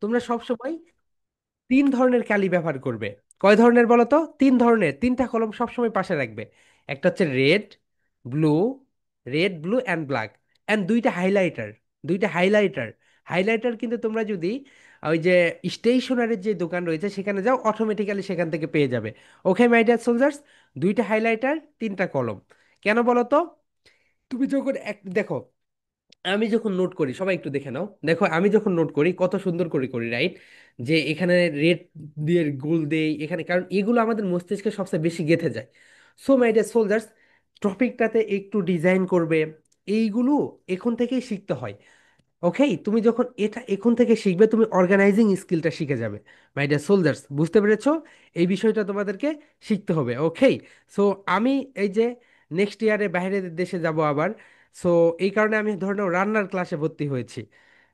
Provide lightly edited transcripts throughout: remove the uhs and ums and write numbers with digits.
তোমরা সবসময় তিন ধরনের কালি ব্যবহার করবে। কয় ধরনের বলো তো? তিন ধরনের, তিনটা কলম সবসময় পাশে রাখবে। একটা হচ্ছে blue red blue and black, and দুইটা হাইলাইটার। দুইটা হাইলাইটার। হাইলাইটার কিন্তু তোমরা যদি ওই যে স্টেশনারির যে দোকান রয়েছে সেখানে যাও, অটোমেটিক্যালি সেখান থেকে পেয়ে যাবে। ওকে মাই ডিয়ার সোলজার্স, দুইটা হাইলাইটার, তিনটা কলম। কেন বলো তো? তুমি যখন এক দেখো, আমি যখন নোট করি, সবাই একটু দেখে নাও, দেখো আমি যখন নোট করি কত সুন্দর করে করি, রাইট? যে এখানে রেড দিয়ে গোল দেই এখানে, কারণ এগুলো আমাদের মস্তিষ্কে সবচেয়ে বেশি গেঁথে যায়। সো মাই ডিয়ার সোলজার্স, টপিকটাতে একটু ডিজাইন করবে, এইগুলো এখন থেকেই শিখতে হয়। ওকে, তুমি যখন এটা এখন থেকে শিখবে, তুমি অর্গানাইজিং স্কিলটা শিখে যাবে। মাই ডিয়ার সোলজার্স, বুঝতে পেরেছো? এই বিষয়টা তোমাদেরকে শিখতে হবে। ওকে, সো আমি এই যে নেক্সট ইয়ারে বাইরের দেশে যাব আবার। সো এই কারণে আমি ধরে নাও রান্নার ক্লাসে ভর্তি হয়েছি।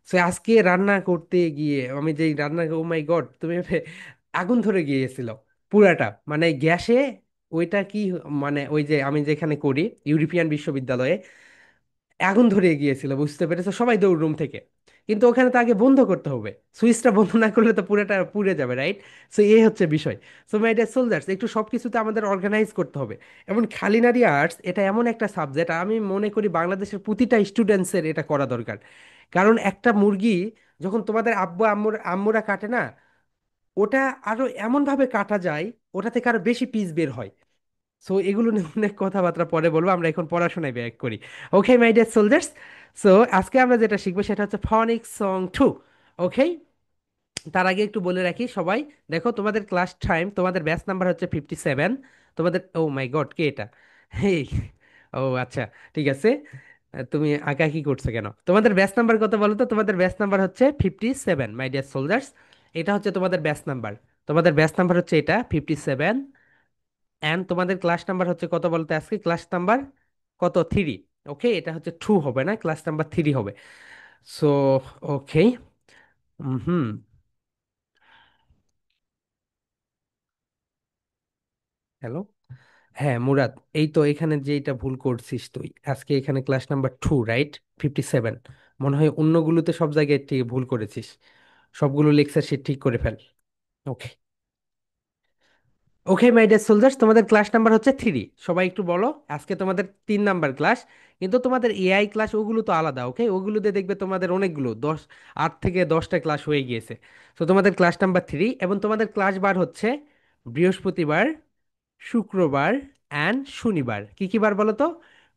সো আজকে রান্না করতে গিয়ে আমি যেই রান্না, ও মাই গড, তুমি আগুন ধরে গিয়েছিল পুরাটা, মানে গ্যাসে। ওইটা কি, মানে ওই যে আমি যেখানে করি ইউরোপিয়ান বিশ্ববিদ্যালয়ে, আগুন ধরিয়ে গিয়েছিল, বুঝতে পেরেছো? সবাই দৌড় রুম থেকে। কিন্তু ওখানে তো আগে বন্ধ করতে হবে, সুইচটা বন্ধ না করলে তো পুরোটা পুড়ে যাবে, রাইট? সো এই হচ্ছে বিষয়। সো মাই ডিয়ার সোলজার্স, একটু সবকিছুতে আমাদের অর্গানাইজ করতে হবে। এমন খালিনারি আর্টস এটা এমন একটা সাবজেক্ট, আমি মনে করি বাংলাদেশের প্রতিটা স্টুডেন্টসের এটা করা দরকার। কারণ একটা মুরগি যখন তোমাদের আব্বু আম্মুরা কাটে না, ওটা আরো এমন ভাবে কাটা যায়, ওটা থেকে আরো বেশি পিস বের হয়। সো এগুলো নিয়ে অনেক কথাবার্তা পরে বলবো, আমরা এখন পড়াশোনায় ব্যাক করি। ওকে মাই ডিয়ার সোলজার্স, সো আজকে আমরা যেটা শিখবো সেটা হচ্ছে ফনিক্স সং 2। ওকে, তার আগে একটু বলে রাখি সবাই, দেখো তোমাদের ক্লাস টাইম, তোমাদের ব্যাচ নাম্বার হচ্ছে 57। তোমাদের, ও মাই গড, কে এটা? হেই, ও আচ্ছা, ঠিক আছে। তুমি আঁকা কি করছো কেন? তোমাদের ব্যাচ নাম্বার কত বলো তো? তোমাদের ব্যাচ নাম্বার হচ্ছে 57, মাই ডিয়ার সোলজার্স। এটা হচ্ছে তোমাদের ব্যাচ নাম্বার। তোমাদের ব্যাচ নাম্বার হচ্ছে এটা 57। অ্যান্ড তোমাদের ক্লাস নাম্বার হচ্ছে কত বলতে? আজকে ক্লাস নাম্বার কত? 3। ওকে, এটা হচ্ছে 2 হবে না, ক্লাস নাম্বার 3 হবে। So okay. হুম। হ্যালো। হ্যাঁ মুরাদ, এই তো এখানে যেটা ভুল করছিস তুই, আজকে এখানে ক্লাস নাম্বার 2, রাইট? 57। মনে হয় অন্যগুলোতে সব জায়গায় ঠিক ভুল করেছিস। সবগুলো লেকচার শিট ঠিক করে ফেল। Okay. Okay my dear soldiers, তোমাদের ক্লাস নাম্বার হচ্ছে 3। সবাই একটু বলো, আজকে তোমাদের 3 নাম্বার ক্লাস। কিন্তু তোমাদের এআই ক্লাস ওগুলো তো আলাদা। ওকে, ওগুলোতে দেখবে তোমাদের অনেকগুলো 8 থেকে 10টা ক্লাস হয়ে গিয়েছে। তো তোমাদের ক্লাস নাম্বার 3, এবং তোমাদের ক্লাস বার হচ্ছে বৃহস্পতিবার, শুক্রবার অ্যান্ড শনিবার। কি কি বার বলো তো?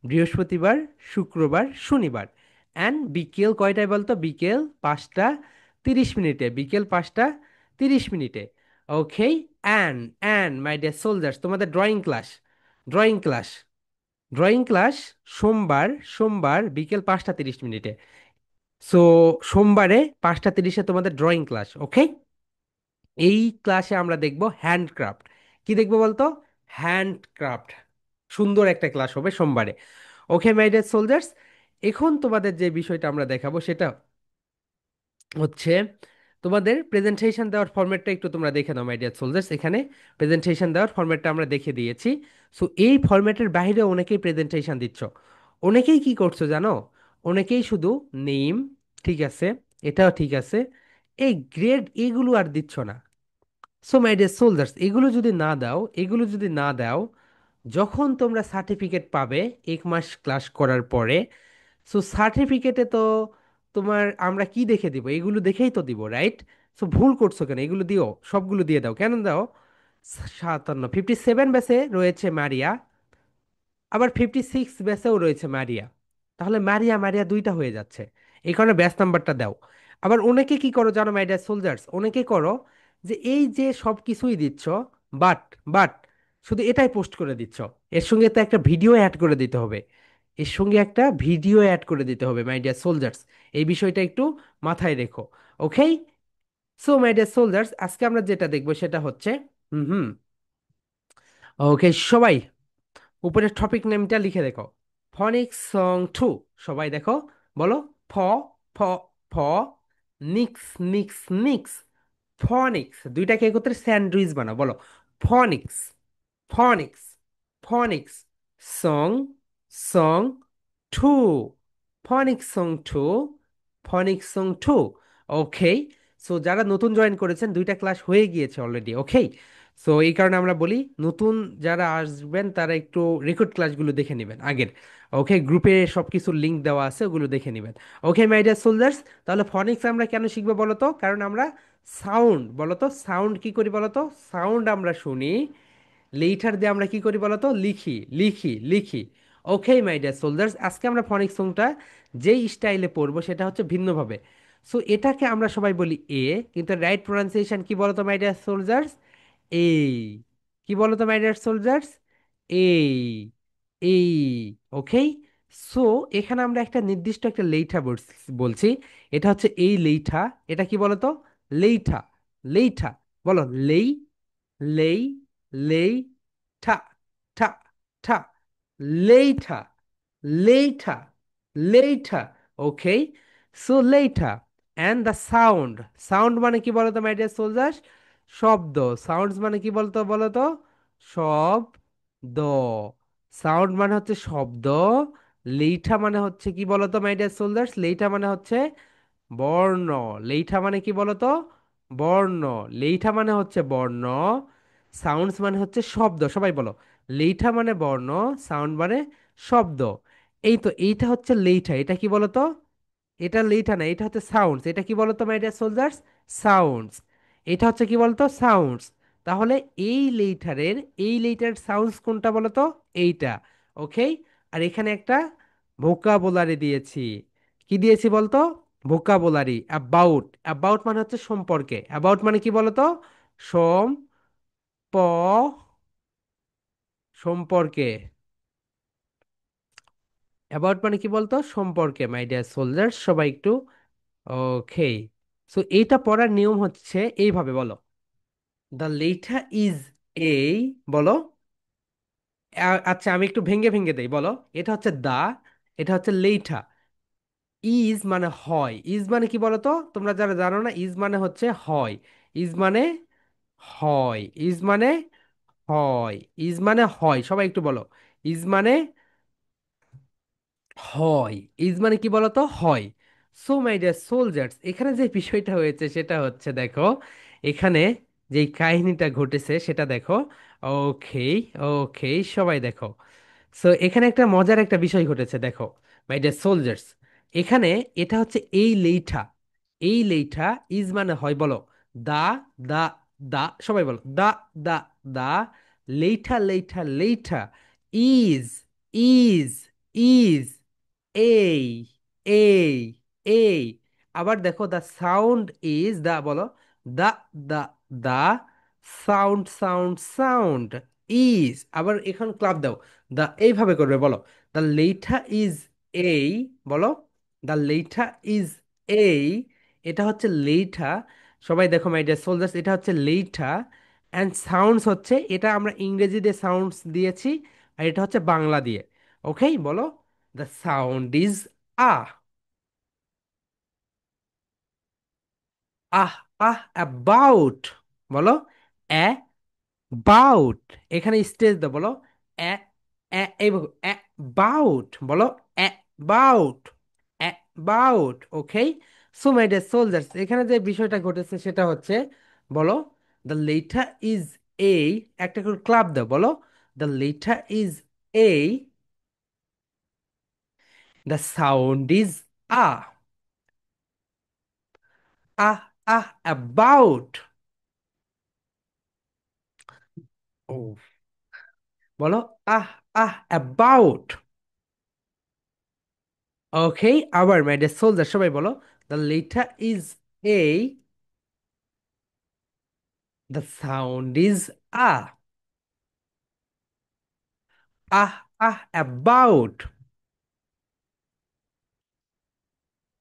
বৃহস্পতিবার, শুক্রবার, শনিবার। অ্যান্ড বিকেল কয়টায় বলতো? বিকেল 5টা 30 মিনিটে, বিকেল 5টা 30 মিনিটে। ওকে। অ্যান্ড মাই ডিয়ার সোলজার্স, তোমাদের ড্রয়িং ক্লাস ড্রয়িং ক্লাস সোমবার, বিকেল 5টা 30 মিনিটে। সো সোমবারে 5টা 30-এ তোমাদের ড্রয়িং ক্লাস। ওকে, এই ক্লাসে আমরা দেখব হ্যান্ডক্রাফট। কি দেখবো বলতো? হ্যান্ডক্রাফট। সুন্দর একটা ক্লাস হবে সোমবারে। ওকে মাই ডিয়ার সোলজার্স, এখন তোমাদের যে বিষয়টা আমরা দেখাবো সেটা হচ্ছে তোমাদের প্রেজেন্টেশন দেওয়ার ফরম্যাটটা একটু তোমরা দেখে নাও মাই ডিয়ার সোলজার্স। এখানে প্রেজেন্টেশন দেওয়ার ফরম্যাটটা আমরা দেখে দিয়েছি। সো এই ফরম্যাটের বাইরে অনেকেই প্রেজেন্টেশন দিচ্ছ। অনেকেই কি করছো জানো? অনেকেই শুধু নেম, ঠিক আছে, এটাও ঠিক আছে, এই গ্রেড এগুলো আর দিচ্ছ না। সো মাই ডিয়ার সোলজার্স, এগুলো যদি না দাও, যখন তোমরা সার্টিফিকেট পাবে 1 মাস ক্লাস করার পরে, সো সার্টিফিকেটে তো তোমার আমরা কি দেখে দিব? এগুলো দেখেই তো দিব, রাইট? সো ভুল করছো কেন? এগুলো দিও, সবগুলো দিয়ে দাও। কেন দাও? 57 ব্যাচে রয়েছে মারিয়া, আবার 56 ব্যাচেও রয়েছে মারিয়া। তাহলে মারিয়া মারিয়া দুইটা হয়ে যাচ্ছে, এই কারণে ব্যাচ নাম্বারটা দাও। আবার অনেকে কি করো জানো মাই ডিয়ার সোলজার্স? অনেকে করো যে এই যে সব কিছুই দিচ্ছ, বাট বাট শুধু এটাই পোস্ট করে দিচ্ছ। এর সঙ্গে তো একটা ভিডিও অ্যাড করে দিতে হবে। এর সঙ্গে একটা ভিডিও অ্যাড করে দিতে হবে মাই ডিয়ার সোলজার্স। এই বিষয়টা একটু মাথায় রেখো। ওকে, সো মাই ডিয়ার সোলজার্স, আজকে আমরা যেটা দেখবো সেটা হচ্ছে, হুম হুম, ওকে সবাই উপরের টপিক নেমটা লিখে দেখো, ফনিক্স সং 2। সবাই দেখো, বলো। ফ ফ ফ, নিক্স নিক্স নিক্স, ফনিক্স। দুইটাকে একত্রে স্যান্ডউইচ বানাও, বলো। ফনিক্স ফনিক্স ফনিক্স সং সং 2, ফনিক্স সং 2, ফনিক্স সং 2। ওকে, সো যারা নতুন জয়েন করেছেন দুইটা ক্লাস হয়ে গিয়েছে অলরেডি, ওকে। সো এই কারণে আমরা বলি নতুন যারা আসবেন তারা একটু রেকর্ড ক্লাসগুলো দেখে নেবেন আগের। ওকে, গ্রুপে সব কিছুর লিঙ্ক দেওয়া আছে, ওগুলো দেখে নেবেন। ওকে মাই ডিয়ার সোলজার্স, তাহলে ফনিক্স আমরা কেন শিখবো বলো তো? কারণ আমরা সাউন্ড, বলো তো সাউন্ড কি করি বলো তো? সাউন্ড আমরা শুনি, লেটার দিয়ে আমরা কি করি বলতো? লিখি লিখি লিখি। ওকে মাই ডিয়ার সোলজার্স, আজকে আমরা ফনিক সংটা যেই স্টাইলে পড়বো সেটা হচ্ছে ভিন্নভাবে। সো এটাকে আমরা সবাই বলি এ, কিন্তু রাইট প্রোনাউন্সিয়েশন কি বলতো মাই ডিয়ার সোলজার্স? এই। কি বলতো মাই ডিয়ার সোলজার্স? এই, এই। ওকে। সো এখানে আমরা একটা নির্দিষ্ট একটা লেইঠা বলছি, এটা হচ্ছে এই লেইঠা। এটা কি বলতো? লেইঠা, লেইঠা। বলো লেই, লেই, লেই, ঠা, ঠা, ঠা, লেইঠা, লেইঠা, লেইঠা। ওকে, সো লেইঠা। অ্যান্ড দ্য সাউন্ড, সাউন্ড মানে কি বলতো মাই ডিয়ার সোলজার্স? শব্দ। সাউন্ডস মানে কি বলতো বলো তো? শব্দ। সাউন্ড মানে হচ্ছে শব্দ। লেইঠা মানে হচ্ছে কি বলতো মাই ডিয়ার সোলজার্স? লেইঠা মানে হচ্ছে বর্ণ। লেইঠা মানে কি বলতো? বর্ণ। লেইঠা মানে হচ্ছে বর্ণ, সাউন্ডস মানে হচ্ছে শব্দ। সবাই বলো, লেইঠা মানে বর্ণ, সাউন্ড মানে শব্দ। এই তো, এইটা হচ্ছে লেইঠা। এটা কি বলতো? এটা লেইঠা না, এটা হচ্ছে সাউন্ডস। এটা কি বলতো মাই ডিয়ার সোলজার্স? সাউন্ডস। এটা হচ্ছে কি বলতো? সাউন্ডস। তাহলে এই লেইটারের, এই লেইটারের সাউন্ডস কোনটা বলতো? এইটা। ওকে। আর এখানে একটা ভোকাবুলারি দিয়েছি। কি দিয়েছি বলতো? ভোকাবুলারি। অ্যাবাউট, অ্যাবাউট মানে হচ্ছে সম্পর্কে। অ্যাবাউট মানে কি বলতো? সম, প, সম্পর্কে। অ্যাবাউট মানে কি বলতো? সম্পর্কে মাই ডিয়ার সোলজার, সবাই একটু। ওকে। সো এইটা পড়ার নিয়ম হচ্ছে এইভাবে, বলো দ্য লেটার ইজ এই, বলো। আচ্ছা আমি একটু ভেঙে ভেঙে দেই, বলো। এটা হচ্ছে দা, এটা হচ্ছে লেইঠা। ইজ মানে হয়। ইজ মানে কি বলো তো? তোমরা যারা জানো না, ইজ মানে হচ্ছে হয়। ইজ মানে হয়। ইজ মানে হয়। ইজ মানে হয়, সবাই একটু বলো। ইজ মানে হয়। ইজ মানে কি বলতো? হয়। সো মাই ডিয়ার সোলজার্স, এখানে যে বিষয়টা হয়েছে সেটা হচ্ছে দেখো, এখানে যে কাহিনীটা ঘটেছে সেটা দেখো। ওকে, ওকে, সবাই দেখো। সো এখানে একটা মজার একটা বিষয় ঘটেছে দেখো মাই ডিয়ার সোলজার্স। এখানে এটা হচ্ছে এই লেইঠা। এই লেইঠা ইজ মানে হয়, বলো। দা, দা, দা, সবাই বলো দা, দা, দা, লেইঠা, লেইঠা, লেইঠা, ইজ, ইজ, ইজ, এই, এই, এই। আবার দেখো দা সাউন্ড ইজ দা, বলো দা, দা, দা, সাউন্ড, সাউন্ড, সাউন্ড, ইজ। আবার এখন ক্লাব দাও, দা এইভাবে করবে, বলো দ্য লেইঠা ইজ এই, বলো দ্য লেইঠা ইজ এই। এটা হচ্ছে লেইঠা। সবাই দেখো মাই ডিয়ার সোলজার্স, এটা হচ্ছে লেইঠা। অ্যান্ড সাউন্ডস হচ্ছে, এটা আমরা ইংরেজি দিয়ে সাউন্ডস দিয়েছি, আর এটা হচ্ছে বাংলা দিয়ে। ওকে, বলো the sound is a, ah, ah, about, বলো বাউট। এখানে স্টেজ দাও, বলো এ, এই বাউট, বলো bout, bout. Okay. So my dear soldiers, এখানে যে বিষয়টা ঘটেছে সেটা হচ্ছে, বলো দ্য লেটার ইজ এই। একটা করে ক্লাব দাও, বলো দ্য লেটার ইজ এই, the sound is a, ah, ah, about. ও, বলো আহ, আহ, অ্যাবাউট। ওকে, আবার মাই ডিয়ার সোলজার, সবাই বলো দ্য লেটার ইজ এই, the sound is a, ah, ah, about,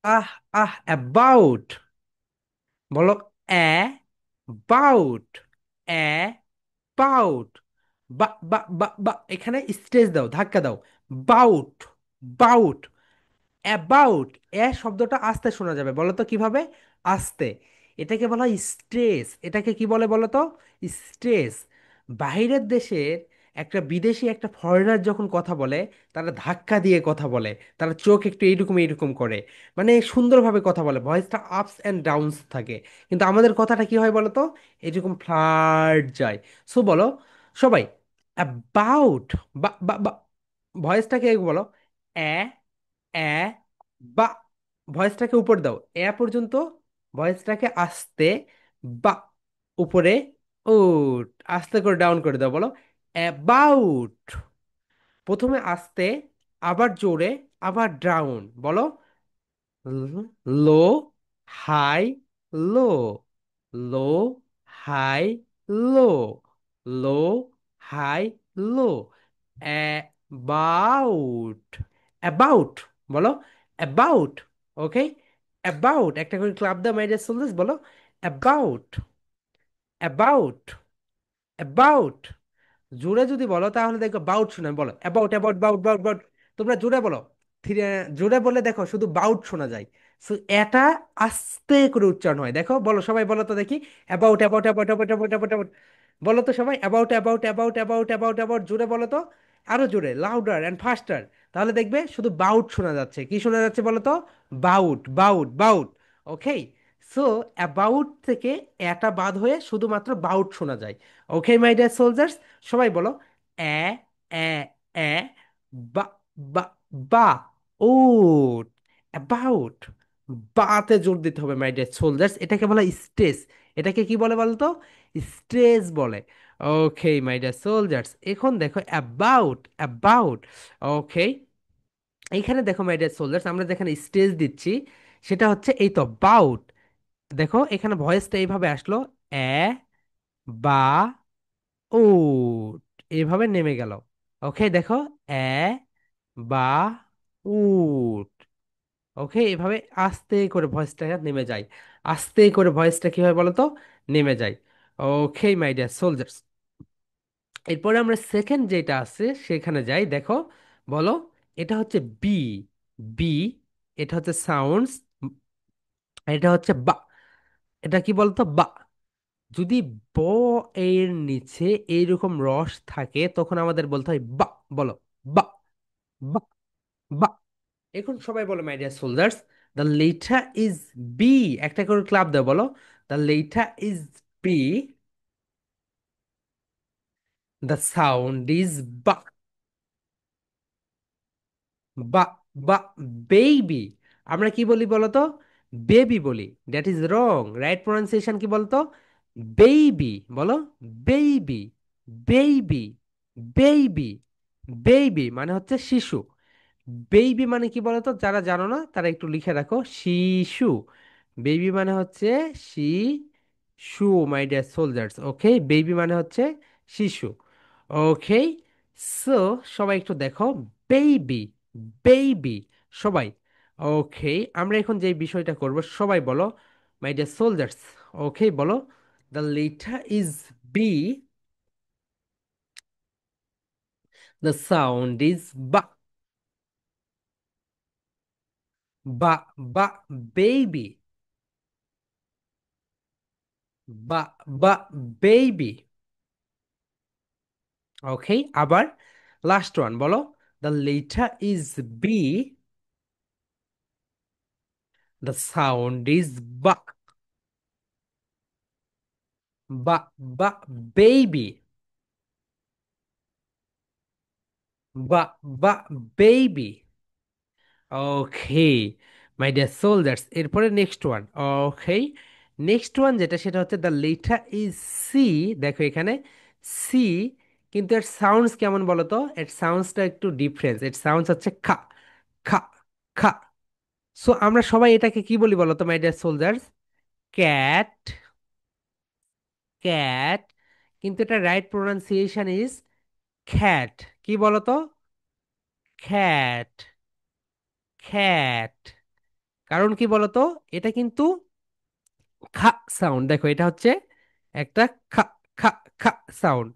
ah, ah, about. বলো এ, বাউট, এ, বাউট, বা, ba, ba, বা, এখানে স্ট্রেস দাও, ধাক্কা দাও। Bout, bout, about. এ শব্দটা আস্তে শোনা যাবে, বলো তো কিভাবে? আস্তে। এটাকে বলা হয় স্ট্রেস। এটাকে কি বলে বলো তো? স্ট্রেস। বাইরের দেশের একটা বিদেশি একটা ফরেনার যখন কথা বলে, তারা ধাক্কা দিয়ে কথা বলে, তারা চোখ একটু এইরকম এইরকম করে, মানে সুন্দরভাবে কথা বলে, ভয়েসটা আপস অ্যান্ড ডাউনস থাকে। কিন্তু আমাদের কথাটা কি হয় বলো তো, এরকম ফ্লার্ট যায়। সো বলো সবাই, অ্যাবাউট, বা বা বা, ভয়েসটাকে বলো এ, এ, বা, ভয়েসটাকে উপর দাও এ পর্যন্ত, ভয়েসটাকে আস্তে, বা, উপরে, উট, আস্তে করে ডাউন করে দাও, বলো অ্যাবাউট। প্রথমে আস্তে, আবার জোরে, আবার ডাউন, বলো low, high, low, low, high, low, low, high, low, about, about, বলো অ্যাবাউট। ওকে, অ্যাবাউট, একটা করে ক্লাব দাও মাই ডিয়ার সোলজার্স, বলো অ্যাবাউট, অ্যাবাউট, অ্যাবাউট। জোরে যদি বলো তাহলে দেখো বাউট শোনা, বলো about, about, bout, bout, bout. তোমরা জোরে বলো, জোরে বললে দেখো শুধু বাউট শোনা যায়। সো এটা আস্তে করে উচ্চারণ হয়, দেখো বলো সবাই, বলো তো দেখি, about, about, about, about, about, about, about, বলো তো সবাই, about, about, about, about, about, about, জোরে বলো তো, আরো জোরে, লাউডার অ্যান্ড ফাস্টার। তাহলে দেখবে শুধু বাউট শোনা যাচ্ছে, কি শোনা যাচ্ছে বলো তো, bout, bout, bout. Okay, so about থেকে এটা বাদ হয়ে শুধুমাত্র বাউট শোনা যায়। ওকে মাই ডিয়ার সোলজার্স, সবাই বলো এ, এ, এ, বা, বা, বা, উট, অ্যাবাউট। বাতে জোর দিতে হবে মাই ডিয়ার সোলজার্স, এটাকে বলা স্ট্রেস। এটাকে কি বলে বলতো, স্ট্রেস বলে। ওকে মাই ডিয়ার সোলজার্স, এখন দেখো অ্যাবাউট, অ্যাবাউট। ওকে, এইখানে দেখো মাই ডিয়ার সোলজার্স, আমরা যেখানে স্ট্রেস দিচ্ছি সেটা হচ্ছে এই তো বাউট। দেখো এখানে ভয়েসটা এইভাবে আসলো, এ, বা, উট, এইভাবে নেমে গেল। ওকে দেখো, এ, বা, উট। ওকে, এভাবে আস্তে করে ভয়েসটা নেমে যায়, আস্তে করে ভয়েসটা কি হয় বলো তো, নেমে যায়। ওকে মাই ডিয়ার সোলজার্স, এরপরে আমরা সেকেন্ড যেটা আছে সেখানে যাই, দেখো বলো, এটা হচ্ছে বি, বি, এটা হচ্ছে সাউন্ডস, এটা হচ্ছে বা, এটা কি বলতো, বা। যদি ব এর নিচে এইরকম রস থাকে তখন আমাদের বলতে হয় বা, বলো বা, বা, বা। এখন সবাই বলো my dear soldiers, the letter is B, একটা করে ক্লাব দাও, বলো the letter is B, the sound is ba, ba, ba, baby. আমরা কি বলি বলো তো, বেবি বলি, that is wrong, right pronunciation কি বলতো, বেবি, বলো বেবি, বেবি, বেবি, বেবি মানে হচ্ছে শিশু। বেবি মানে কি বলতো, যারা জানো না তারা একটু লিখে রাখো, শিশু। বেবি মানে হচ্ছে শিশু my dear soldiers. Okay, baby মানে হচ্ছে শিশু। ওকে, সো সবাই একটু দেখো, বেবি, বেবি, সবাই। ওকে, আমরা এখন যে বিষয়টা করব, সবাই বলো মাই ডিয়ার সোলজার্স। ওকে বলো, the letter is B, the sound is ba, ba, ba, baby, ba, ba, baby. Okay, আবার লাস্ট ওয়ান বলো, the letter is B, the sound is ba, ba, ba, baby, ba, ba, baby. Okay my dear soldiers, এরপরে next one. Okay, next one যেটা সেটা হচ্ছে the letter is C. দেখো এখানে C, কিন্তু এর সাউন্ডস কেমন বলো তো, এর সাউন্ডসটা একটু ডিফারেন্স, এর সাউন্ডস হচ্ছে খা, খা, খা। সো আমরা সবাই এটাকে কি বলি বলো তো my dear soldiers, cat, cat, কিন্তু এটা রাইট প্রোনাউন্সিয়েশন ইজ খ্যাট। কি বলো তো, খ্যাট, খ্যাট। কারণ কি বলো তো, এটা কিন্তু খা সাউন্ড, দেখো এটা হচ্ছে একটা খা, খা, খা sound.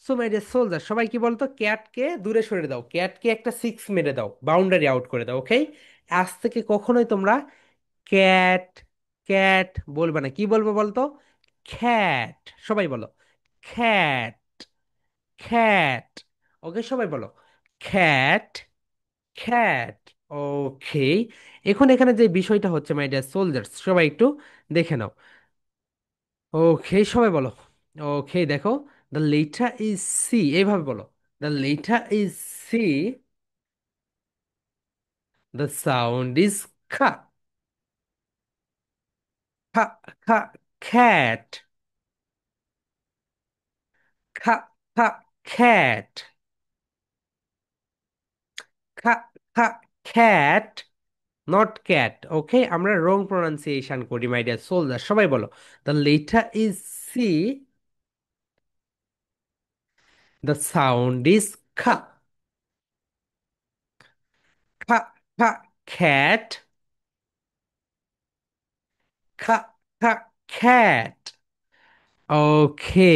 So my dear soldier, সবাই কি বলতো, ক্যাটকে দূরে সরে দাও, ক্যাটকে একটা সিক্স মেরে দাও, বাউন্ডারি আউট করে দাও। ওকে, আজ থেকে কখনোই তোমরা ক্যাট, ক্যাট বলবে না, কি বলবো বলতো, খ্যাট। সবাই বলো খ্যাট, খ্যাট। ওকে, সবাই বলো খ্যাট, খ্যাট। ওকে, এখন এখানে যে বিষয়টা হচ্ছে মাই ডিয়ার সোলজার্স, সবাই একটু দেখে নাও। ওকে, সবাই বলো। ওকে, দেখো, দ্য লেটার ইজ সি, এইভাবে বলো, the letter is C, the sound is ka, ka, খা, খ্যাট, খা, খা, খ্যাট, খা, খা, খ্যাট, নট ক্যাট। ওকে, আমরা রং প্রনাউন্সিয়েশন করি মাই ডিয়ার সোলজার, সবাই বলো, the letter is C, the sound is ka, ka, খা, খ্যাট, খা, খা, খ্যাট। ওকে,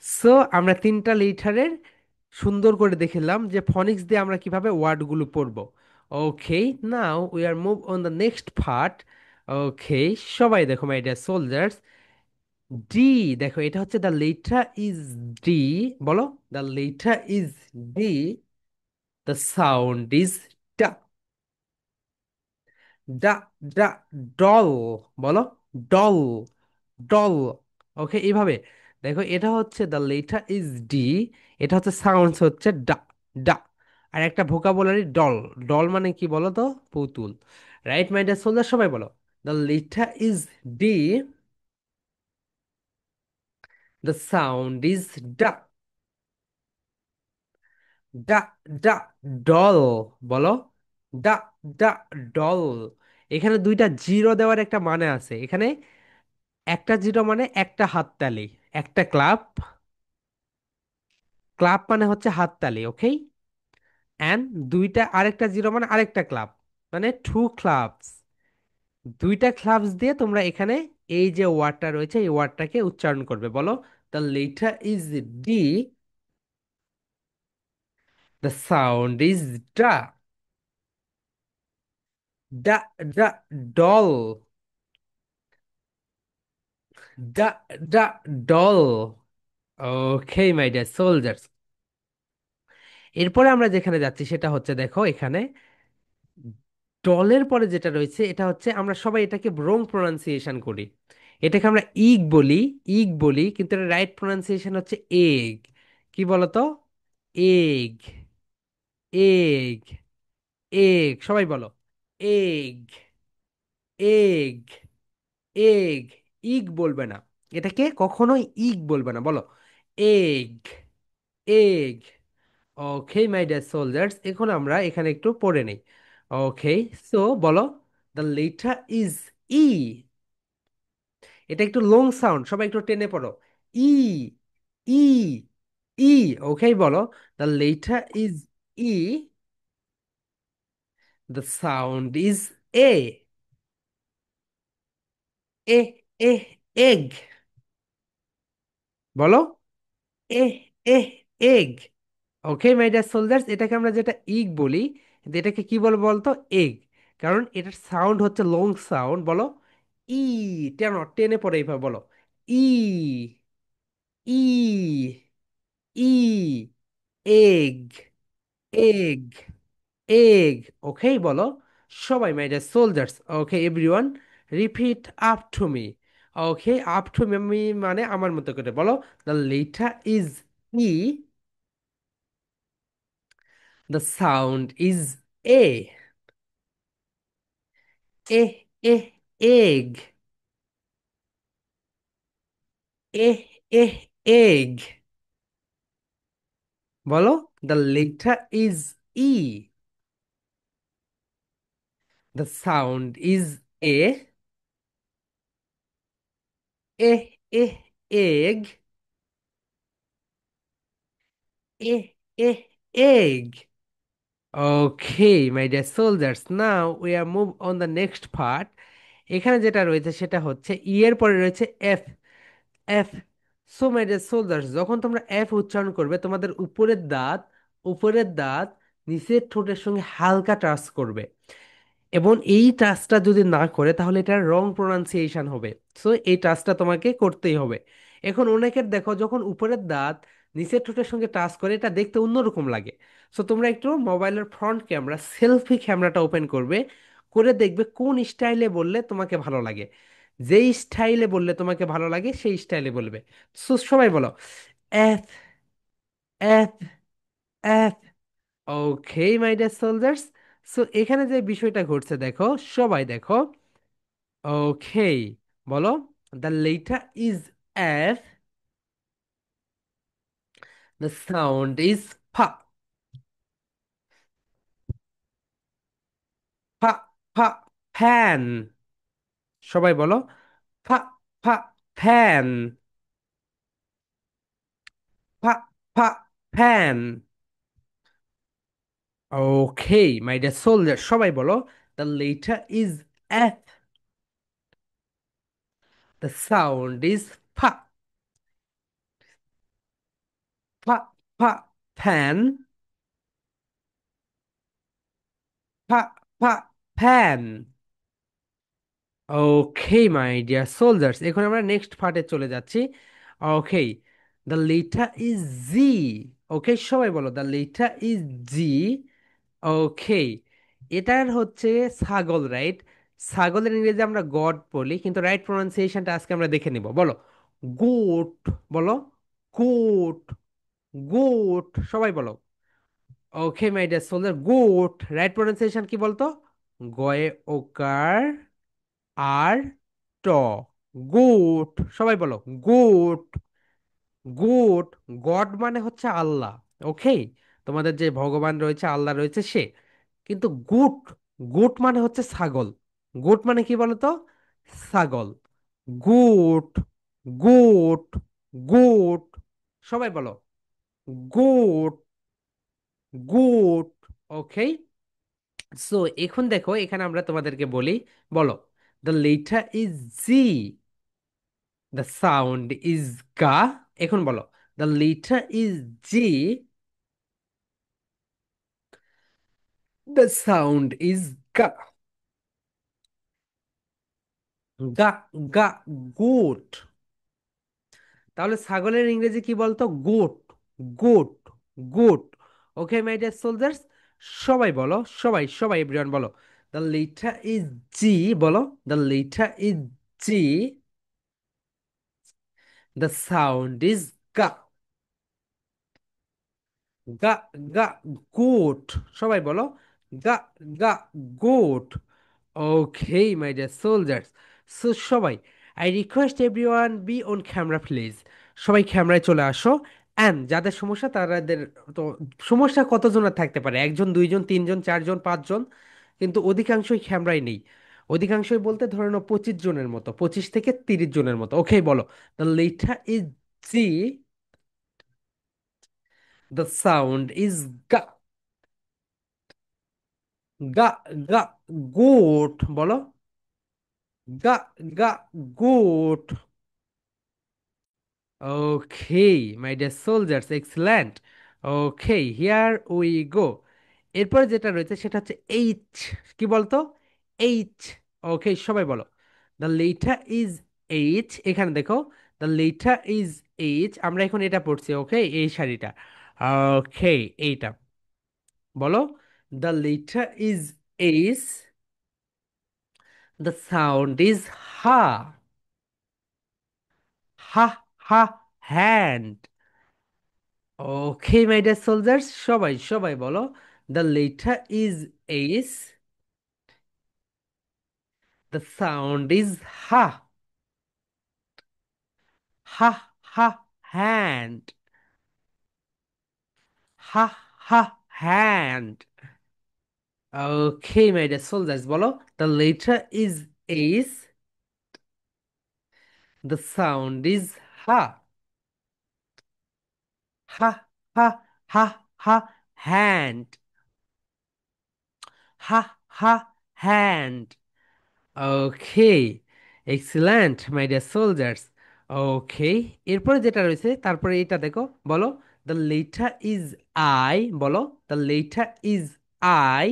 সো আমরা তিনটা লেটারের সুন্দর করে দেখলাম যে ফনিক্স দিয়ে আমরা কিভাবে ওয়ার্ডগুলো পড়বো। Okay, now we are move on the next part. Okay, সবাই দেখো মাই ডিয়ার সোলজার্স, ডি, দেখো এটা হচ্ছে দ্য লেটার ইজ ডি, বলো, the letter is D, the sound is da, da, da, doll, বলো, ডল, ডল। ওকে, এইভাবে দেখো, এটা হচ্ছে দ্য লেটার ইজ ডি, এটা হচ্ছে সাউন্ডস হচ্ছে ডা, ডা। আর একটা ভোকাবুলারি ডল, ডল মানে কি বলো তো, পুতুল। রাইট মাই ডিয়ার সোলজার, সবাই বলো, the letter is D, the sound is da, da, da, doll, বলো, ডা, ডা, ডল। এখানে দুইটা জিরো দেওয়ার একটা মানে আছে এখানে। একটা জিরো মানে একটা হাততালি, একটা ক্লাব, ক্লাব মানে হচ্ছে হাততালি, ওকে। অ্যান্ড দুইটা, আরেকটা জিরো মানে আরেকটা ক্লাব, মানে টু ক্লাবস। দুইটা ক্লাবস দিয়ে তোমরা এখানে এই যে ওয়ার্ডটা রয়েছে এই ওয়ার্ডটাকে উচ্চারণ করবে, বলো, the letter is D, the sound is da, da, da, doll, da, da, doll. Okay my dear soldiers, এরপরে আমরা যেখানে যাচ্ছি সেটা হচ্ছে, দেখো এখানে ডলের পরে যেটা রয়েছে এটা হচ্ছে, আমরা সবাই এটাকে রং প্রোনাউন্সিয়েশন করি, এটাকে আমরা ইগ বলি, ইগ বলি, কিন্তু এটা রাইট প্রোনাউন্সিয়েশন হচ্ছে এগ। কি বলতো, এগ, এগ, এগ, সবাই বলো, এগ, এগ, এগ, ইগ বলবে না, এটাকে কখনোই ইগ বলবে না, বলো, egg, egg. Okay my dear soldiers, এখন আমরা এখানে একটু পড়ে নেই। ওকে, সো বলো, দ্য লেটার ইজ ই, এটা একটু লং সাউন্ড, সবাই একটু টেনে পড়ো, ই, ই, ই। ওকে, বলো, the letter is E, the sound is e, e, e, egg, বলো, e, e, egg. Okay my dear soldiers, এটাকে আমরা যেটা ইগ বলি, কিন্তু এটাকে কি বলবো বলতো, এগ। কারণ এটার সাউন্ড হচ্ছে লং সাউন্ড, বলো, ই, টেনে টেনে পড়ে এইভাবে বলো, ই, ই, E, egg, egg, egg. Okay, বলো, সবাই my dear soldiers, okay everyone, repeat up to me. Okay, up to me মানে আমার মতো করে বলো, the letter is E, the sound is e, e, e, egg, e, e, egg, বলো, the letter is E, the sound is e, e, e, egg, e, e, egg. Okay my dear soldiers, now we are move on the next part. এখানে যেটা রয়েছে সেটা হচ্ছে E এর পরে রয়েছে F, F. So my dear soldiers, যখন তোমরা এফ উচ্চারণ করবে তোমাদের উপরের দাঁত, উপরের দাঁত নিচের ঠোঁটের সঙ্গে হালকা টাচ করবে, এবং এই টাচটা যদি না করে তাহলে এটা রং প্রোনাউন্সিয়েশন হবে। সো এই টাচটা তোমাকে করতেই হবে। এখন অনেকের দেখো যখন উপরের দাঁত নিচের ঠোঁটের সঙ্গে টাচ করে, এটা দেখতে অন্যরকম লাগে। সো তোমরা একটু মোবাইলের ফ্রন্ট ক্যামেরা, সেলফি ক্যামেরাটা ওপেন করবে, করে দেখবে কোন স্টাইলে বললে তোমাকে ভালো লাগে। যেই স্টাইলে বললে তোমাকে ভালো লাগে সেই স্টাইলে বলবে। সো সবাই বলো F, F, F. Okay my dear soldiers, so এখানে যে বিষয়টা ঘটছে দেখো, সবাই দেখো। ওকে, বলো the letter is F, the sound is fa, fa, fa, fan. সবাই বলো ফা, fa, fan, fa, fa, fan. Okay my dear soldier, সবাই বলো the letter is F, the sound is fa, fa, fa, fan, fa, fa, fan. Okay my dear soldiers, এখন আমরা next পার্টে চলে যাচ্ছি। Okay, the letter is G. Okay সবাই বলো the letter is G. Okay, এটার হচ্ছে ছাগল, রাইট? ছাগলের ইংরেজি আমরা গড বলি, কিন্তু রাইট প্রোনাউন্সিয়েশনটা আজকে আমরা দেখে নিব। বলো গোট, বলো গোট, গোট। সবাই বলো okay my dear soldier, goat right pronunciation কি বলতো? গয়ে ওকার আর ট, গুড। সবাই বলো গুড, গুড। গড মানে হচ্ছে আল্লাহ, ওকে? তোমাদের যে ভগবান রয়েছে, আল্লাহ রয়েছে, সে। কিন্তু গুড, গুড মানে হচ্ছে ছাগল। গুড মানে কি বলতো? ছাগল। Good, goat, good. সবাই বলো গুড, গুড। ওকে, সো এখন দেখো, এখানে আমরা তোমাদেরকে বলি, বলো the letter is G, the sound is ga. এখন বলো the letter is G, the sound is ga, ga, ga, goat. তাহলে ছাগলের ইংরেজি কি বলতো? Goat, goat, goat. Okay my dear soldiers, সবাই বলো, সবাই সবাই এভরিওয়ান বলো দ্য লেটার ইজ জি, বলো the letter is G, the sound is ga, ga, ga, good. সবাই বলো ga, ga, good. Okay my dear soldiers, so সবাই, I request everyone be on camera please. সবাই ক্যামেরায় চলে আসো। And যাদের সমস্যা তাদের, তো সমস্যা কতজনের থাকতে পারে? একজন, দুইজন, তিনজন, চারজন, পাঁচজন, কিন্তু অধিকাংশই ক্যামেরায় নেই। অধিকাংশই বলতে ধরে নাও 25 জনের মতো, 25 থেকে 30 জনের মতো। ওকে বলো the letter is G, the sound is ga, ga, ga, goat. বলো ga, ga, good. Okay my dear soldiers, excellent. Okay, here we go. এরপরে যেটা রয়েছে সেটা হচ্ছে এইচ। কি বলতো? এইচ। ওকে সবাই বলো দ্য লেটার ইজ এইচ। এখানে দেখো দ্য লেটার ইজ এইচ, আমরা এখন এটা পড়ছি, ওকে? এই শাড়িটা, ওকে, এইটা। বলো the letter is H, the sound is ha, ha, ha, hand. Okay my dear soldiers, সবাই সবাই বলো the letter is H, the sound is ha, ha, ha, hand, ha, ha, hand. Okay my dear soldiers, বলো the letter is H, the sound is ha, ha, ha, ha, ha, hand, ha, ha, hand. Okay, excellent my dear soldiers. Okay, এরপরে যেটা রয়েছে, তারপরে এটা দেখো, বলো the letter is I, বলো the letter is I,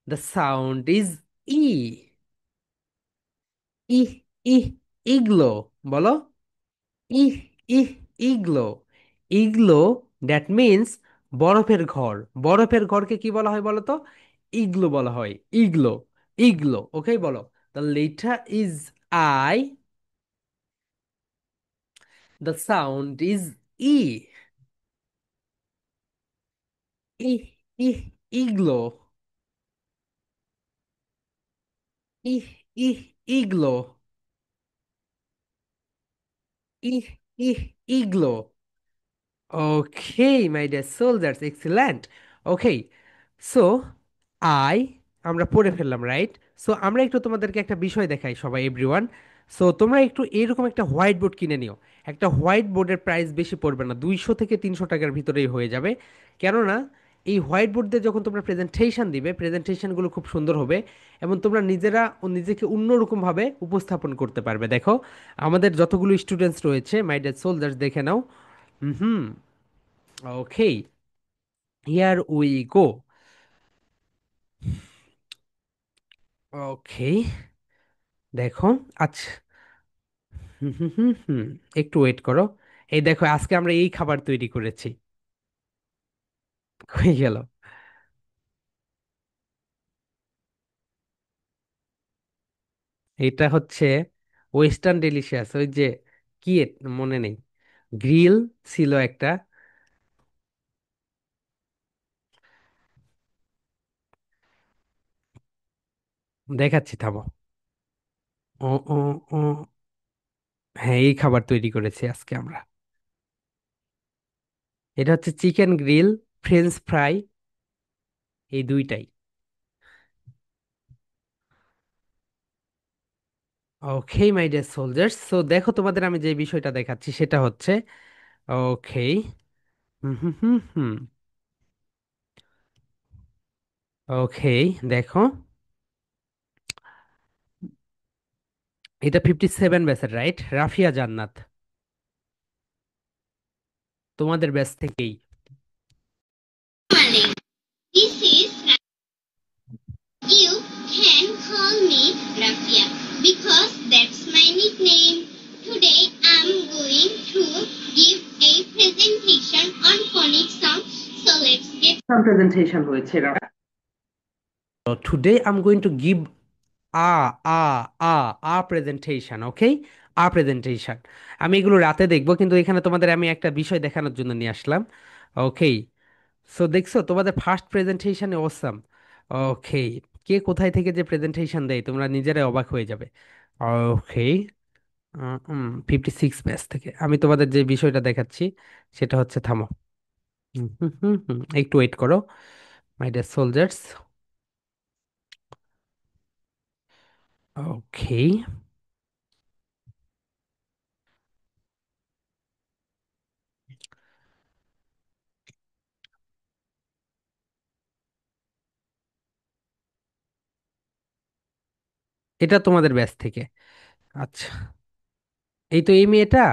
the sound is i, E, i, igloo. বলো E, i, igloo, igloo, that means বরফের ঘর। বরফের ঘরকে কি বলা হয় বলো তো? ইগলো বলা হয়। ইগলো, ইগলো, ওকে বলো। The letter is I, the sound is i. E, i, igloo, i, i, igloo, i, i, igloo. Okay my dear soldiers, excellent. Okay, so I, আমরা পড়ে ফেললাম, রাইট? সো আমরা একটু তোমাদেরকে একটা বিষয় দেখাই সবাই, এভরিওয়ান। সো তোমরা একটু এরকম একটা হোয়াইট বোর্ড কিনে নিও। একটা হোয়াইট বোর্ডের প্রাইস বেশি পড়বে না, 200 থেকে 300 টাকার ভিতরেই হয়ে যাবে। কেননা এই হোয়াইট বোর্ড দিয়ে যখন তোমরা প্রেজেন্টেশন দিবে, প্রেজেন্টেশনগুলো খুব সুন্দর হবে এবং তোমরা নিজেরা ও নিজেকে অন্যরকমভাবে উপস্থাপন করতে পারবে। দেখো, আমাদের যতগুলো স্টুডেন্টস রয়েছে, মাই ডিয়ার সোলজার্স, দেখে নাও। হুম, ওকে, হিয়ার উই গো। ওকে, দেখো, আচ্ছা, হুম হুম হুম হুম, একটু ওয়েট করো। এই দেখো, আজকে আমরা এই খাবার তৈরি করেছি। হয়ে গেল। এটা হচ্ছে ওয়েস্টার্ন ডেলিশিয়াস, ওই যে কি মনে নেই, গ্রিল ছিল একটা। দেখাচ্ছি, থামো। ও, ও, ও, হ্যাঁ, এই খাবার তৈরি করেছি আজকে আমরা। এটা হচ্ছে চিকেন গ্রিল, ফ্রেঞ্চ ফ্রাই, এই দুইটাই। ওকে মাই ডিয়ার সোলজার্স, সো দেখো, তোমাদের আমি যে বিষয়টা দেখাচ্ছি সেটা হচ্ছে, ওকে, হুম হুম হুম হুম, ওকে, দেখো, এটা 57 ব্যাচের, রাইট? রাফিয়া জান্নাত, তোমাদের ব্যাচ থেকেই। Malik. This is you can call me Rafia because that's my nickname. Today I'm going to give a presentation on phonics song. So let's get presentation হয়েছে। Today I am going to give a a a a presentation, okay, a presentation. আমি এগুলো রাতে দেখবো, কিন্তু এখানে তোমাদের আমি একটা বিষয় দেখানোর জন্য নিয়ে আসলাম। ওকে, সো দেখছো, তোমাদের ফার্স্ট প্রেজেন্টেশনে অসাম। ওকে, কে কোথায় থেকে যে প্রেজেন্টেশন দেয় তোমরা নিজেরাই অবাক হয়ে যাবে। ওকে, 56 ব্যাচ থেকে আমি তোমাদের যে বিষয়টা দেখাচ্ছি সেটা হচ্ছে, থামো, একটু ওয়েট করো মাই ডিয়ার সোলজার্স। ওকে, এটা তোমাদের ব্যাচ থেকে। আচ্ছা, এই তো এই মেয়েটা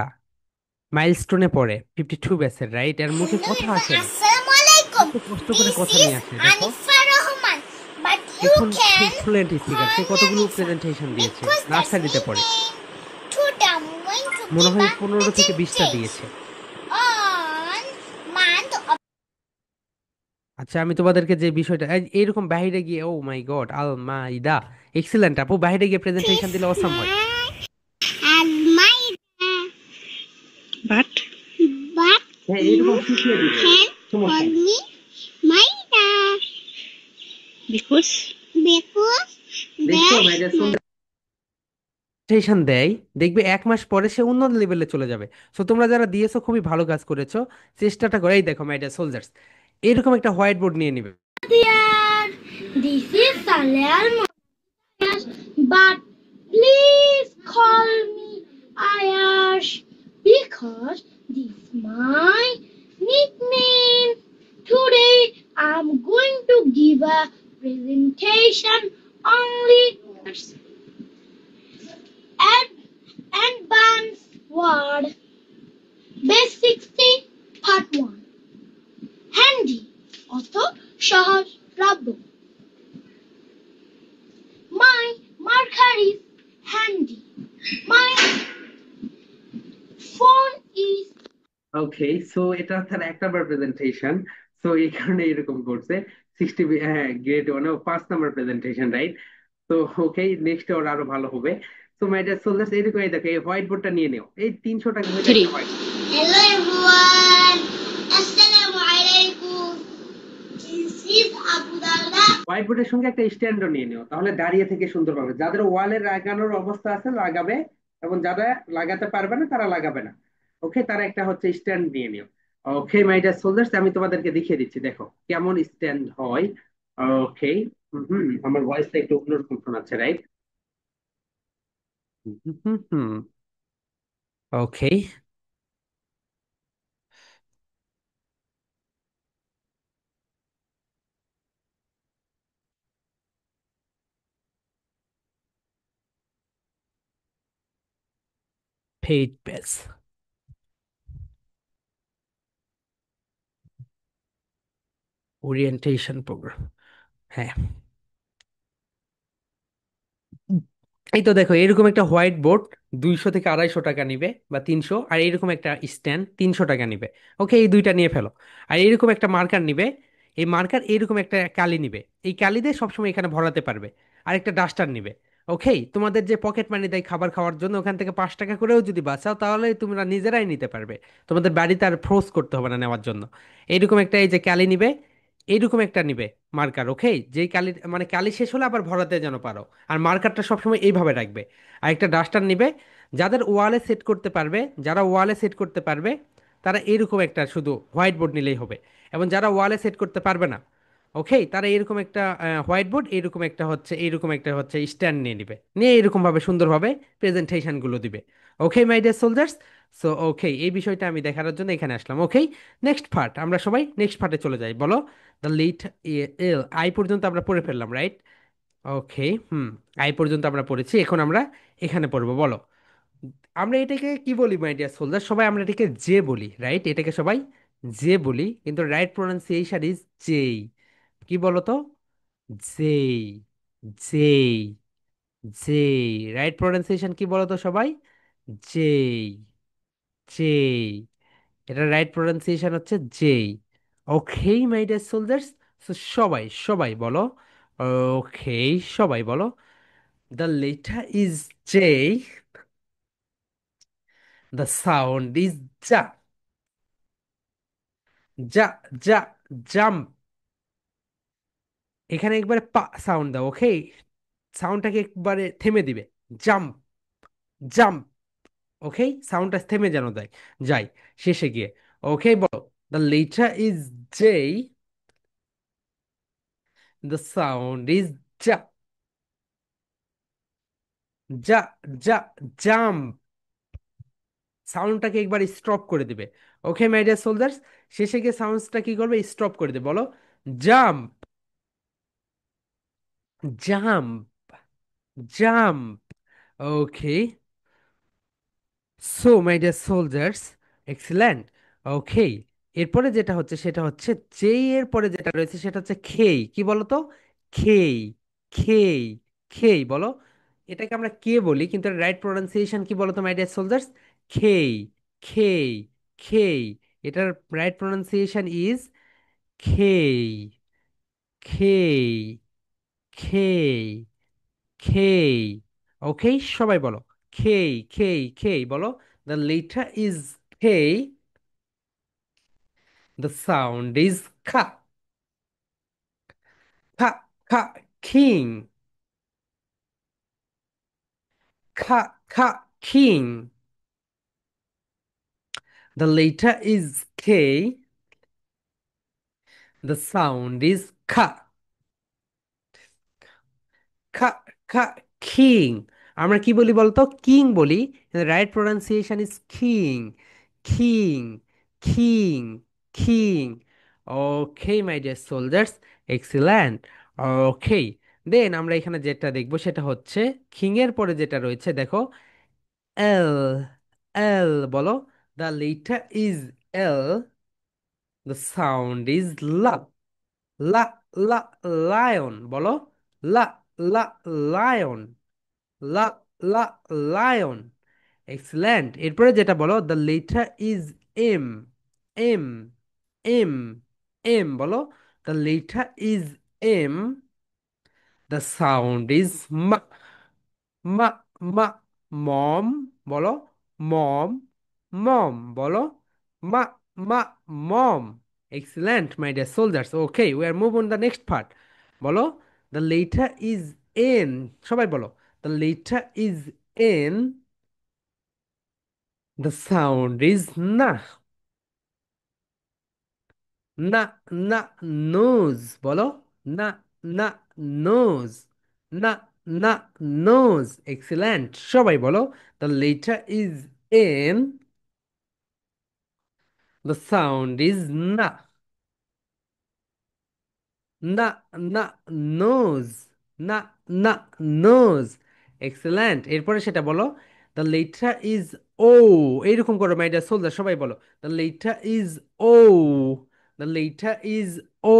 মাইলস্টোনে পড়ে, 52 ব্যাচের, রাইট? এর মুখে কথা আসে না, Assalamualaikum. কত কষ্ট করে This কথা is নিয়ে আসে দেখো। Anifa Rahman. But you এখন সে can fluent speaker, call say me কতগুলো Anifa প্রেজেন্টেশন দিয়েছে, because that's নার্সারিতে পড়ে। nickname. Today I'm going to মনে give হয় a 15 থেকে 20টা দিয়েছে। presentation on month of আচ্ছা, আমি তোমাদেরকে যে বিষয়টা এইরকম বাইরে গিয়ে, ও মাই গড, আল মাইদা, এক্সিলেন্ট আপু, বাইরে গিয়ে প্রেজেন্টেশন দিলে অসাম হয়। and my But but হ্যাঁ, you এরকম শিখিয়ে দিব, can সমস্যা call নেই। me Maida because because দেখছো that's মাইডা, my প্রেজেন্টেশন দেয়, দেখবে 1 মাস পরে সে উন্নত লেভেলে চলে যাবে। সো তোমরা যারা দিয়েছো খুবই ভালো কাজ করেছো, চেষ্টাটা করে। এই দেখো মাইডা সোলজার্স, এরকম একটা হোয়াইট বোর্ড নিয়ে নিবে। dear. This is Saleh Al but please call me Ayash because this is my nickname. Today I'm going to give a presentation only at advanced word basic part 1 handy অর্থ সহজলভ্য. My marker is handy. My phone is okay, so এটা তার একটা number presentation. So এই কারণে এরকম করছে। 60, হ্যাঁ, গ্রেড ওয়ানে 5 নাম্বার প্রেজেন্টেশন, রাইট? তো ওকে, নেক্সট ওর আরো ভালো হবে। তো মাই ডিয়ার সোলজার্স, এরকম এই দেখো, এই হোয়াইট বোর্ডটা নিয়ে নিও, এই 300 টাকা হলে একটা Three. White. Hello everyone. Assalamu alaikum. This is Abu Dalda. White বোর্ডের সঙ্গে একটা স্ট্যান্ডও নিয়ে নিও, তাহলে দাঁড়িয়ে থেকে সুন্দর পাবে। যাদের ওয়ালে লাগানোর অবস্থা আছে লাগাবে, এবং যারা লাগাতে পারবে না তারা লাগাবে না। ওকে, তারা একটা হচ্ছে স্ট্যান্ড নিয়ে নিও। ওকে মাই ডিয়ার সোলজার্স, আমি তোমাদেরকে দেখিয়ে দিচ্ছি, দেখো কেমন স্ট্যান্ড হয়। ওকে। আমার ভয়েসটা একটু অন্যরকম শোনাচ্ছে, right? Hmm. Okay. Paid page, orientation program. হ্যাঁ, এই তো দেখো, এরকম একটা হোয়াইট বোর্ড 200 থেকে 250 টাকা নিবে, বা 300। আর এরকম একটা স্ট্যান্ড 300 টাকা নিবে। ওকে, এই দুইটা নিয়ে ফেলো। আর এরকম একটা মার্কার নিবে, এই মার্কার এরকম একটা কালি নিবে, এই কালি দিয়ে সবসময় এখানে ভরাতে পারবে। আর একটা ডাস্টার নিবে। ওকে, তোমাদের যে পকেট মানি দেয় খাবার খাওয়ার জন্য, ওখান থেকে 5 টাকা করেও যদি বাঁচাও তাহলে তোমরা নিজেরাই নিতে পারবে। তোমাদের বাড়িতে আর ফোর্স করতে হবে না নেওয়ার জন্য। এইরকম একটা, এই যে কালি নিবে, এইরকম একটা নিবে মার্কার। ওকে, যেই কালি মানে কালি শেষ হলে আবার ভরাতে যেন পারো। আর মার্কারটা সবসময় এইভাবে রাখবে। আর একটা ডাস্টার নিবে। যাদের ওয়ালে সেট করতে পারবে, যারা ওয়ালে সেট করতে পারবে, তারা এরকম একটা শুধু হোয়াইট বোর্ড নিলেই হবে। এবং যারা ওয়ালে সেট করতে পারবে না, ওকে, তারা এরকম একটা হোয়াইট বোর্ড, এইরকম একটা হচ্ছে স্ট্যান্ড নিয়ে নিবে, নিয়ে এরকম ভাবে সুন্দরভাবে প্রেজেন্টেশনগুলো দিবে। Okay my dear soldiers. So okay, এই বিষয়টা আমি দেখানোর জন্য এখানে আসলাম। ওকে, নেক্সট পার্ট, আমরা সবাই নেক্সট পার্টে চলে যাই। বলো, দ্য লিট এল, আই পর্যন্ত আমরা পড়ে ফেললাম, রাইট? ওকে। আই পর্যন্ত আমরা পড়েছি, এখন আমরা এখানে পড়বো। বলো, আমরা এটাকে কি বলি মাই ডিয়ার সোলজার? সবাই আমরা এটাকে জে বলি, রাইট? এটাকে সবাই জে বলি, কিন্তু রাইট প্রোনাউন্সিয়েশন ইজ জেই। কি বলো তো? জেই, জেই, জেই। রাইট প্রোনাউন্সিয়েশন কি বলো তো সবাই? জেই, জেই। এটা রাইট প্রোনাউন্সিয়েশন হচ্ছে জেই। ওকে মাই ডিয়ার সোলজার্স, সবাই সবাই বলো। ওকে, সবাই বলো, the letter is J, the sound is ja, ja, ja, jump। এখানে একবারে পা সাউন্ড দাও, ওকে? সাউন্ডটাকে একবারে থেমে দিবে। Jump, jump. ওকে, সাউন্ডটা থেমে যেন দেয়, যাই শেষে গিয়ে। ওকে, বলো, the letter is J, the sound is ja, ja, ja, jump। সাউন্ডটাকে একবার স্টপ করে দিবে। ওকে মাই ডিয়ার সোলজার্স, শেষে গিয়ে সাউন্ডসটা কি করবে? স্টপ করে দেবে। বলো, jump, jump, jump. Okay, so my dear soldiers, excellent. Okay, এরপরে যেটা হচ্ছে সেটা হচ্ছে, যেই এর পরে যেটা রয়েছে সেটা হচ্ছে খেই। কি বলো তো? খেই, খেই, খেই বলো। এটাকে আমরা কে বলি, কিন্তু রাইট প্রোনাউন্সিয়েশন কি বলো তো my dear soldiers? খেই, K, K. এটার right pronunciation is K, K, K, K. Okay, সবাই বলো, খেই, খেই, খেই বলো। The letter is K, the sound is ka, ka, ka, king, ka, ka, king. The letter is K, the sound is ka, ka, ka, খিং। আমরা কি বলি বলতো? King বলি। Right pronunciation is king, king, king, king. Okay my dear soldiers, excellent. Okay, then আমরা এখানে যেটা দেখবো সেটা হচ্ছে, খিং এর পরে যেটা রয়েছে দেখো, এল, এল বলো। The letter is L, the sound is লা, লা, লা, লায়ন বলো। লা, লা, লায়ন, লা, লা, লায়ন। এক্সেলেন্ট। এরপরে যেটা বলো, the letter is M, M, M, M বলো। The letter is M, the sound is ma, ma, ma, মম বলো, মম, মম বলো, ma, ma, mom. Excellent my dear soldiers. Okay, we are move on the next part. বলো, the letter is N, সবাই বলো, the letter is N, the sound is na, na, না, nose বলো, না, না, nose, না, না, নোজ। এক্সিলেন্ট, সবাই বলো, the letter is N, the sound is na, na, না, নোজ, না, না, নোজ। এক্সেলেন্ট, এরপরে সেটা বলো, দ্য লেটার ইজ ও, এইরকম করো মাই ডিয়ার সোলজার, সবাই বলো, the letter is O, the letter is O,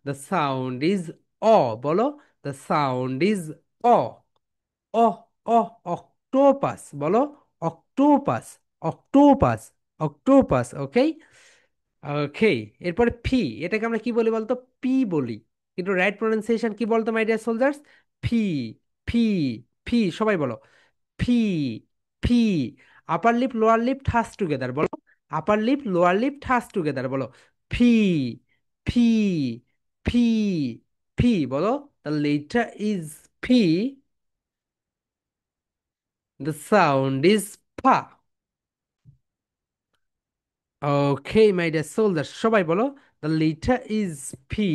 the sound is o বলো, the sound is o, o, o, octopus বলো, octopus, octopus, octopus. Okay, okay, এরপরে ফি, এটাকে আমরা কি বলি বলতো? পি বলি, কিন্তু রাইট প্রোনাউন্সিয়েশন কি বলতো মাই ডিয়ার সোলজার্স? ফি, ফি, ফি, সবাই বলো, ফি, ফি। আপার লিপ লোয়ার লিপ ঠাস টুগেদার বলো, আপার লিপ লোয়ার লিপ ঠাস টুগেদার বলো, ফি, ফি, ফি, ফি বলো, the letter is fee, the sound is ফা। ওকে মাই ডিয়ার সোলজার্স, সবাই বলো, the letter is P,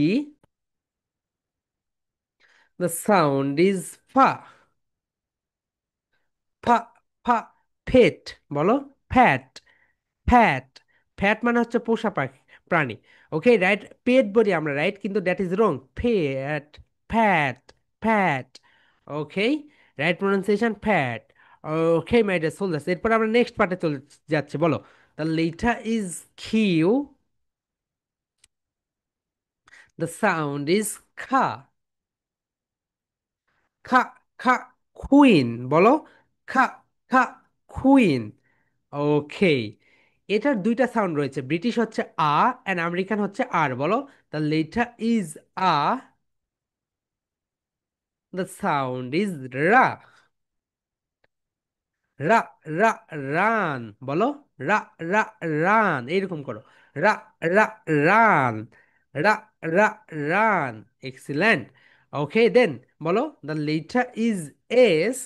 the sound is fa, ফা, ফা, ফেট বলো, ফ্যাট, ফ্যাট, ফ্যাট মানে হচ্ছে পোষা প্রাণী। ওকে, রাইট, পেট বলি আমরা, রাইট, কিন্তু that is wrong, fat, fat, fat. Okay, right pronunciation fat. Okay my dear soldiers, এরপর আমরা নেক্সট পার্টে চলে যাচ্ছি। বলো, the letter is Q, the sound is ka, ka, খা, কুইন বলো, খা, খা, কুইন। ওকে, এটার দুইটা সাউন্ড রয়েছে, ব্রিটিশ হচ্ছে আ অ্যান্ড আমেরিকান হচ্ছে আর বলো, the letter is a, the sound is রা, রা, রা, রান বলো, রা, রা, রান, এইরকম করো, রা, রা, রান, রা, রা, রান। এক্সিলেন্ট। ওকে দেন, বলো, the letter is S,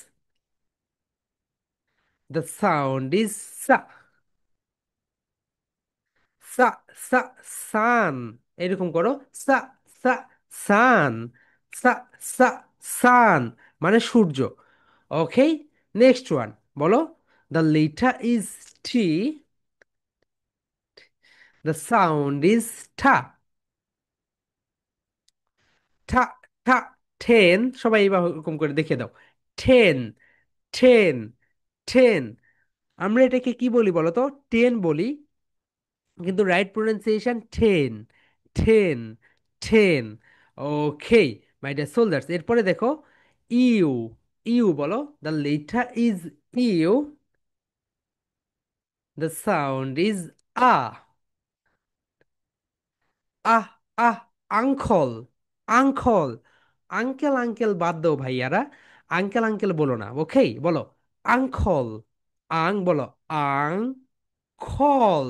the sound is সা, সা, সা, সান, এরকম করো, সা, সা, সান, সা, সা, সান, মানে সূর্য। ওকে, নেক্সট ওয়ান, বলো, the letter is T, the sound is ঠা, ঠা, ঠা, ঠেন, সবাই এবার এরকম করে দেখে দাও, ঠেন, ঠেন, ঠেন। আমরা এটাকে কি বলি বলো তো? টেন বলি, কিন্তু right pronunciation ten, ten, ten. Okay my dear soldiers, এরপরে দেখো, ইউ, ইউ বলো, the letter is U, the sound is a, ah, ah, uncle, uncle, uncle, uncle বাদ দাও ভাইয়ারা, আঙ্কেল, আঙ্কেল বলো না। ওকে, বলো, আঙ্কল, আং বলো, আং, খল,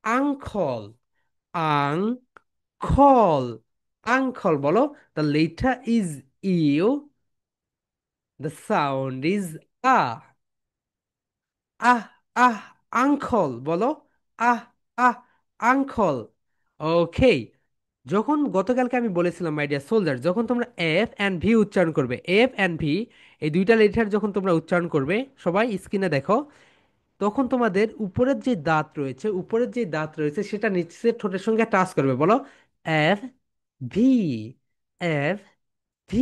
আঙ্কল, আং, খল, আঙ্কল বলো, the letter is U, the sound is a, ah, ah, uncle বলো, আহ, আহ, আঙ্কল। ওকে, যখন গতকালকে আমি বলেছিলাম মাই ডিয়ার সোলজার, যখন তোমরা এফ অ্যান্ড ভি উচ্চারণ করবে, এফ অ্যান্ড ভি, এই দুইটা লেটার যখন তোমরা উচ্চারণ করবে, সবাই স্ক্রিনে দেখো, তখন তোমাদের উপরের যে দাঁত রয়েছে, উপরের যে দাঁত রয়েছে সেটা নিচের ঠোঁটের সঙ্গে টাচ করবে। বলো, F, V, F, V.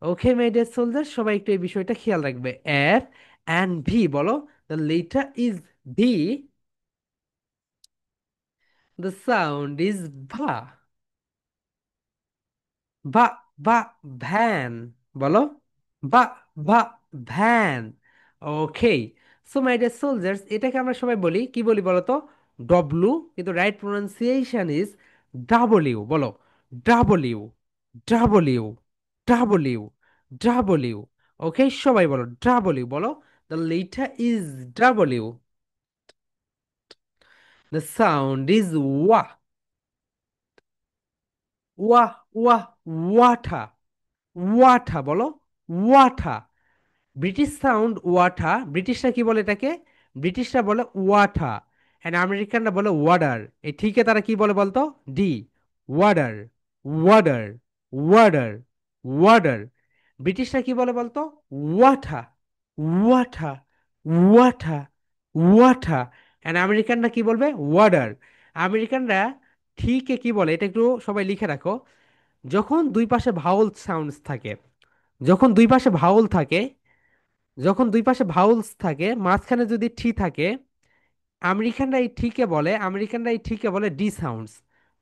Okay my dear soldier, সবাই একটু এই বিষয়টা খেয়াল রাখবে, এফ অ্যান্ড ভি বলো, the letter is V, the sound is va, va, va, van বলো, va, va, van. Okay, so my dear soldiers, এটাকে আমরা সবাই বলি, কি বলি বলো তো? ডব্লু, কিন্তু রাইট প্রোনাউন্সিয়েশন ইজ ডাবলিউ। বলো ডাবলিউ, ডাবলিউ, ডাবলিউ, ডাবলিউ। ওকে, সবাই বলো ডাবলিউ। বলো the letter is W. The sound is ওয়া, ওয়া, ওয়া, ওয়াটা, ওয়াটা। বলো ওয়াটা। ব্রিটিশ সাউন্ড ওয়াটা, ব্রিটিশরা কি বলে এটাকে? ব্রিটিশরা বলে ওয়াটা, অ্যান্ড আমেরিকানরা বলে ওয়াটার। এই ঠিকই তারা কি বলে বলতো? D, water, water, water, water. ব্রিটিশরা কি বলে বলতো? What a, what a, what a, what a. And আমেরিকানরা কি বলবে? ওয়াটার। আমেরিকানরা ঠিকই কি বলে এটা একটু সবাই লিখে রাখো। যখন দুই পাশে ভাওয়াল সাউন্ডস থাকে, যখন দুই পাশে ভাওয়াল থাকে, যখন দুই পাশে ভাউলস থাকে, মাঝখানে যদি ঠি থাকে, আমেরিকানরা এই ঠিকে বলে ডি সাউন্ডস,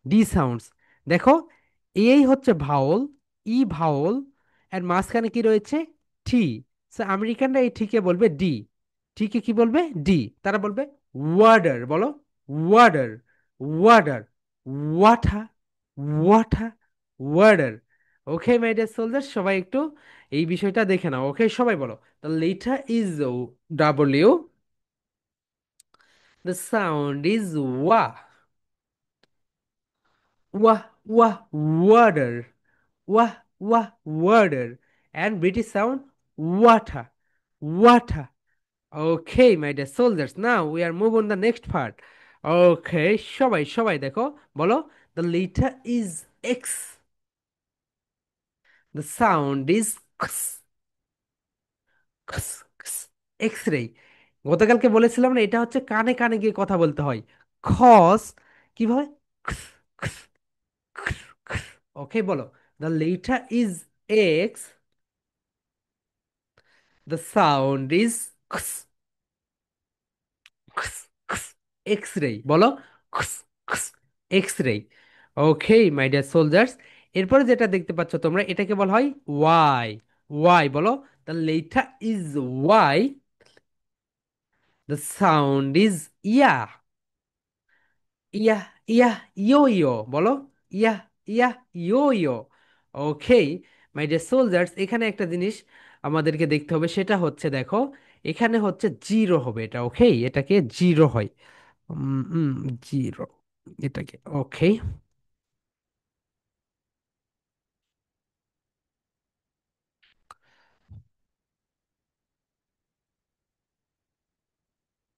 ডি সাউন্ডস। দেখো, এই হচ্ছে ভাওল, ই ভাওল, এর মাঝখানে কি রয়েছে? ঠি। সো আমেরিকানরা এই ঠিকে বলবে ডি, ঠিকে কি বলবে? ডি। তারা বলবে ওয়াটার। বলো water, water, what a, what a, water. Okay my dear soldier, সবাই একটু এই বিষয়টা দেখে নাও। ওকে, সবাই বলো the letter is W, the sound is wa, wa, wa, water, wa, wa, water, and British sound water, water. Okay, my dear soldiers, now we are move on the next part. Okay, সবাই দেখো, বলো the letter is X, the sound is X, ks, ks, X-ray. গতকালকে বলেছিলাম না, এটা হচ্ছে কানে কানে গিয়ে কথা বলতে হয়। খস কিভাবে? খস, খস, খস, খস। ওকে, বলো the letter is X, the sound is ks, ks, ks, X-ray. বলো ks, ks, X-ray. Okay my dear soldiers, এরপরে যেটা দেখতে পাচ্ছ তোমরা, এটাকে বলা হয় ওয়াই। ওয়াই, বলো the letter is Y, the sound is ya, ya, ya, yo yo. বলো ya, ya, yo yo. Okay my dear soldiers, এখানে একটা জিনিস আমাদেরকে দেখতে হবে, সেটা হচ্ছে দেখো, এখানে হচ্ছে জিরো হবে এটা। ওকে, এটাকে জিরো হয়। জিরো, এটাকে। ওকে,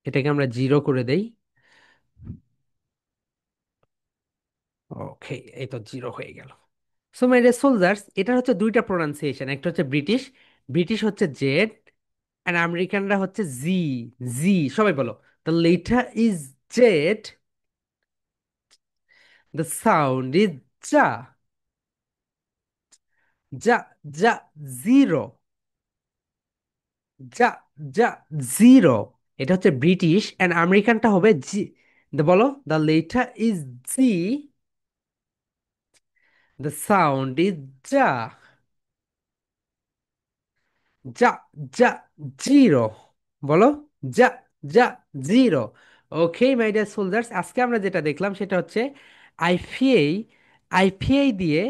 এটাকে আমরা জিরো করে দেই। ওকে, এই তো জিরো হয়ে গেল। সো মাই ডিয়ার সোলজার্স, এটা হচ্ছে দুইটা প্রোনাউন্সিয়েশন, একটা হচ্ছে ব্রিটিশ, ব্রিটিশ হচ্ছে জেড, অ্যান্ড আমেরিকানরা হচ্ছে জি, জি। সবাই বলো the letter is Z, the sound is za, za, za, zero, যা, যা, জিরো। এটা হচ্ছে ব্রিটিশ, অ্যান্ড আমেরিকানটা হবে জি। বলো the letter is G, the sound is za, za, za, zero. বলো za, za, zero. Okay my dear soldiers, আজকে আমরা যেটা দেখলাম সেটা হচ্ছে আইপিএই, আইপিএই দিয়ে।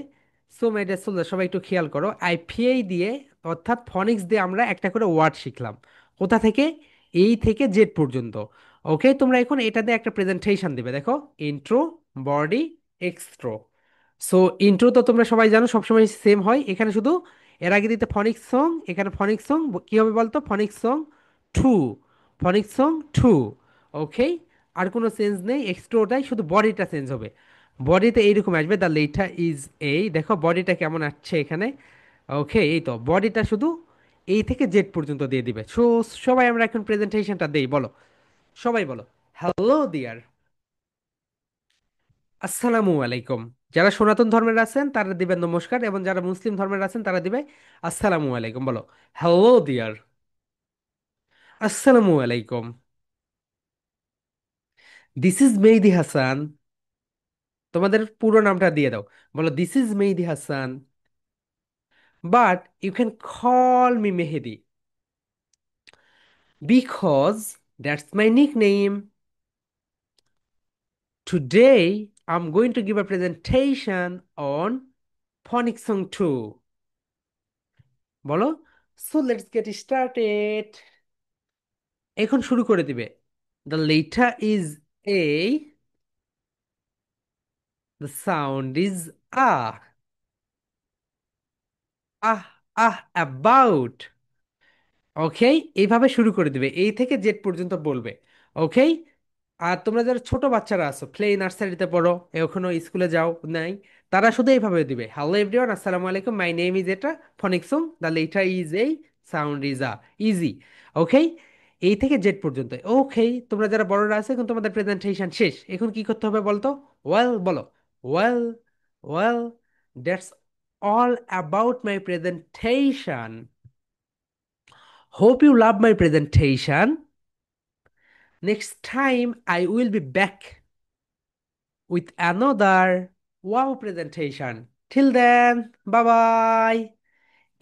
সো মাই ডিয়ার সোলজার, সবাই একটু খেয়াল করো, আইপিএই দিয়ে অর্থাৎ ফনিক্স দিয়ে আমরা একটা করে ওয়ার্ড শিখলাম। কোথা থেকে? এই থেকে জেড পর্যন্ত। ওকে, তোমরা এখন এটা দিয়ে একটা প্রেজেন্টেশন দিবে। দেখো, ইন্ট্রো, বডি, এক্সট্রো। সো ইন্ট্রো তো তোমরা সবাই জানো সবসময় সেম হয়, এখানে শুধু এর আগে দিতে ফনিক্স সং, এখানে ফনিক্স সং কি হবে বলতো? Phonics song two, phonics song two. Okay, আর কোনো চেঞ্জ নেই, এক্সট্রোটাই শুধু বডিটা চেঞ্জ হবে। বডিতে এইরকম আসবে দ্য লেটার ইজ এই। দেখো বডিটা কেমন আসছে এখানে। ওকে, এই তো বডিটা শুধু এই থেকে জেড পর্যন্ত দিয়ে দিবে। সো সবাই আমরা এখন প্রেজেন্টেশনটা দেই। বলো, সবাই বলো হ্যালো দিয়ার, আসসালামু আলাইকুম। যারা সনাতন ধর্মের আছেন তারা দিবেন নমস্কার, এবং যারা মুসলিম ধর্মের আছেন তারা দিবে আসসালামু আলাইকুম। বলো হ্যালো দিয়ার, আসসালামু আলাইকুম। This is Mehedi Hasan. তোমাদের পুরো নামটা দিয়ে দাও। বলো this is Mehedi Hasan, but you can call me Mehedi because that's my nickname. Today, I'm going to give a presentation on phonics song 2. বলো। So let's get started. এখন শুরু করে দিবে। The letter is A. The sound is A. About. ওকে, এইভাবে শুরু করে দিবে, এই থেকে জেড পর্যন্ত বলবে। ওকে। আর তোমরা যারা ছোট বাচ্চারা আছো, প্লে নার্সারিতে পড়ো, এখনো স্কুলে যাও নাই, তারা শুধু এইভাবে দিবে, হ্যালো এভরিওয়ান, আসসালামু আলাইকুম, মাই নেম ইজ এটা, ফনিক্সং, দ্য লেটার ইজ এই, সাউন্ড ইজ আ, ইজি। ওকে, এই থেকে জেড পর্যন্ত। ওকে, তোমরা যারা বড়রা আছে, এখন তোমাদের প্রেজেন্টেশন শেষ, এখন কি করতে হবে বলতো? ওয়েল বলো। Well, well, that's all about my presentation. Hope you love my presentation. Next time I will be back with another wow presentation. Till then, bye bye.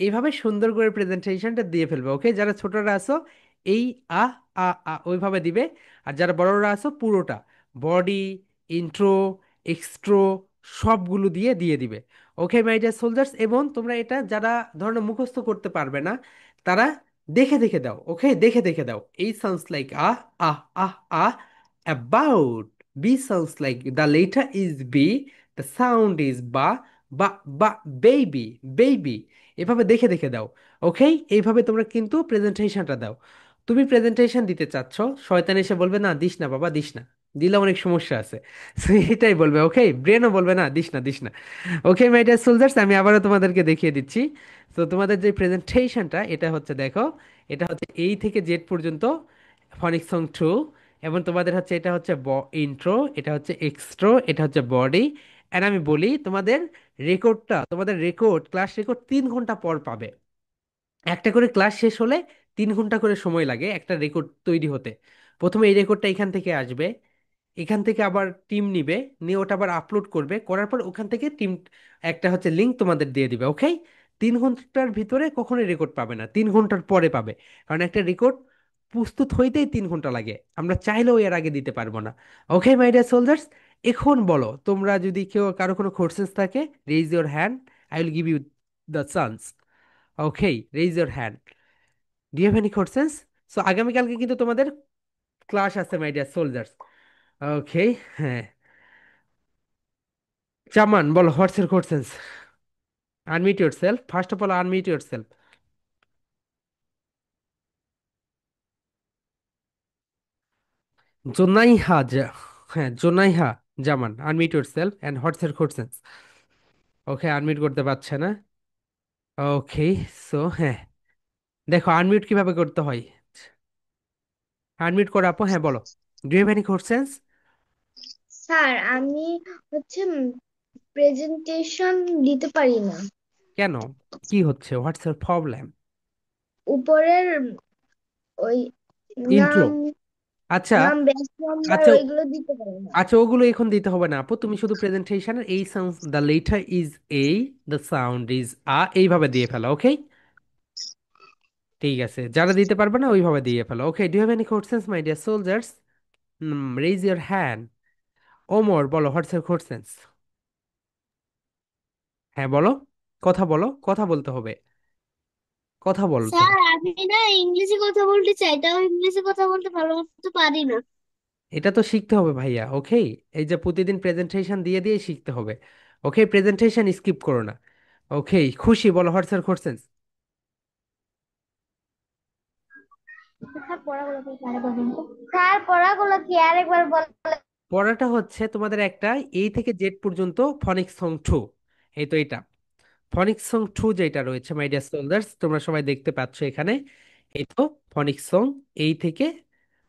এইভাবে সুন্দর করে প্রেজেন্টেশনটা দিয়ে ফেলবে। ওকে, যারা ছোটরা আছো এই আ ওইভাবে দিবে। আর যারা বড়রা আছো পুরোটা বডি, ইন্ট্রো, এক্সট্রো সবগুলো দিয়ে দিয়ে দিবে। ওকে মাই ডিয়ার সোলজার্স, এবং তোমরা এটা যারা ধরো মুখস্থ করতে পারবে না, তারা দেখে দেখে দাও। ওকে, দেখে দেখে দাও। এই sounds like a about, B sounds like, the letter is B, the sound is ba, ba baby, baby. এভাবে দেখে দেখে দাও। ওকে, এইভাবে তোমরা কিন্তু প্রেজেন্টেশনটা দাও। তুমি প্রেজেন্টেশন দিতে চাচ্ছ, শয়তান এসে বলবে না দিস না বাবা, দিস না, দিলে অনেক সমস্যা আছে। So, এটাই বলবে। ওকে, ব্রেনও বলবে না দিস না, দিস না। ওকে মাই ডিয়ার সোলজার্স, আমি আবারও তোমাদেরকে দেখিয়ে দিচ্ছি। তো তোমাদের যে প্রেজেন্টেশনটা, এটা হচ্ছে দেখো, এটা হচ্ছে এই থেকে জেড পর্যন্ত ফনিক সং 2। এবং তোমাদের হচ্ছে এটা হচ্ছে ইন্ট্রো, এটা হচ্ছে এক্সট্রো, এটা হচ্ছে বডি। অ্যান্ড আমি বলি তোমাদের রেকর্ডটা, তোমাদের রেকর্ড, ক্লাস রেকর্ড 3 ঘন্টা পর পাবে। একটা করে ক্লাস শেষ হলে 3 ঘন্টা করে সময় লাগে একটা রেকর্ড তৈরি হতে। প্রথমে এই রেকর্ডটা এখান থেকে আসবে, এখান থেকে আবার টিম নিবে, নিয়ে ওটা আবার আপলোড করবে, করার পর ওখান থেকে টিম একটা হচ্ছে লিঙ্ক তোমাদের দিয়ে দিবে। ওকে, 3 ঘন্টার ভিতরে কখনোই রেকর্ড পাবে না, 3 ঘন্টার পরে পাবে। কারণ একটা রেকর্ড প্রস্তুত হইতেই 3 ঘন্টা লাগে, আমরা চাইলেও এর আগে দিতে পারবো না। ওকে মাই ডিয়ার সোলজার্স, এখন বলো, তোমরা যদি কেউ কারো কোনো কোশ্চেন্স থাকে, raise your hand, I will give you the chance. Okay, raise your hand. Do you have any questions? So আগামীকালকে কিন্তু তোমাদের ক্লাস আছে মাই ডিয়ার সোলজার্স। ওকে, হ্যাঁ, চামান বলো, what's your questions? Unmute yourself, first of all unmute yourself. Zonaiha হ্যাঁ, Zonaiha Zaman, unmute yourself and what's your questions? Okay, unmute করতে পারছে না। ওকে, সো হ্যাঁ, দেখো আনমিউট কিভাবে করতে হয়। আনমিউট করো আপু, হ্যাঁ বলো। Do you have any questions? Sir, আমি হচ্ছে প্রেজেন্টেশন দিতে পারি না। কেন, কি হচ্ছে, হোয়াটস ইউর প্রবলেম? উপরের ওই ইন্ট্রো, নাম, আচ্ছা। ব্যাচ নাম্বার আচ্ছা, ওইগুলো দিতে পারি না। আচ্ছা ওগুলো এখন দিতে হবে না আপু, তুমি শুধু প্রেজেন্টেশনের এই sound, the letter is a, the sound is এইভাবে দিয়ে ফেলো। ওকে, ঠিক আছে, যারা দিতে পারবে না ওইভাবে দিয়ে ফেলো। Okay, do have any questions my dear soldiers? Raise your hand. Omar বলো, হোয়াটস ইউর কোশ্চেন্স? হ্যাঁ বলো, কথা বলো, কথা বলতে হবে, কথা বলতে স্যার, হবে। আমি না ইংলিশে কথা বলতে চাই, তাও ইংলিশে কথা বলতে ভালো মতো পারি না। এটা তো শিখতে হবে ভাইয়া। ওকে, এই যে প্রতিদিন প্রেজেন্টেশন দিয়ে দিয়ে শিখতে হবে। ওকে, প্রেজেন্টেশন স্কিপ করো না। ওকে, খুশি বলো, হোয়াটস ইউর কোশ্চেন্স? স্যার, পড়াগুলো কি আরেকবার বলুন তো? স্যার, পড়াগুলো কি আরেকবার বলেন? পড়াটা হচ্ছে তোমাদের একটা এই থেকে জেড পর্যন্ত ফনিক সং 2। এই তো এটা ফনিক সং 2 যেটা রয়েছে মাই ডিয়ার সোলজার্স, তোমরা সবাই দেখতে পাচ্ছ এখানে। এই তো ফনিক সং এই থেকে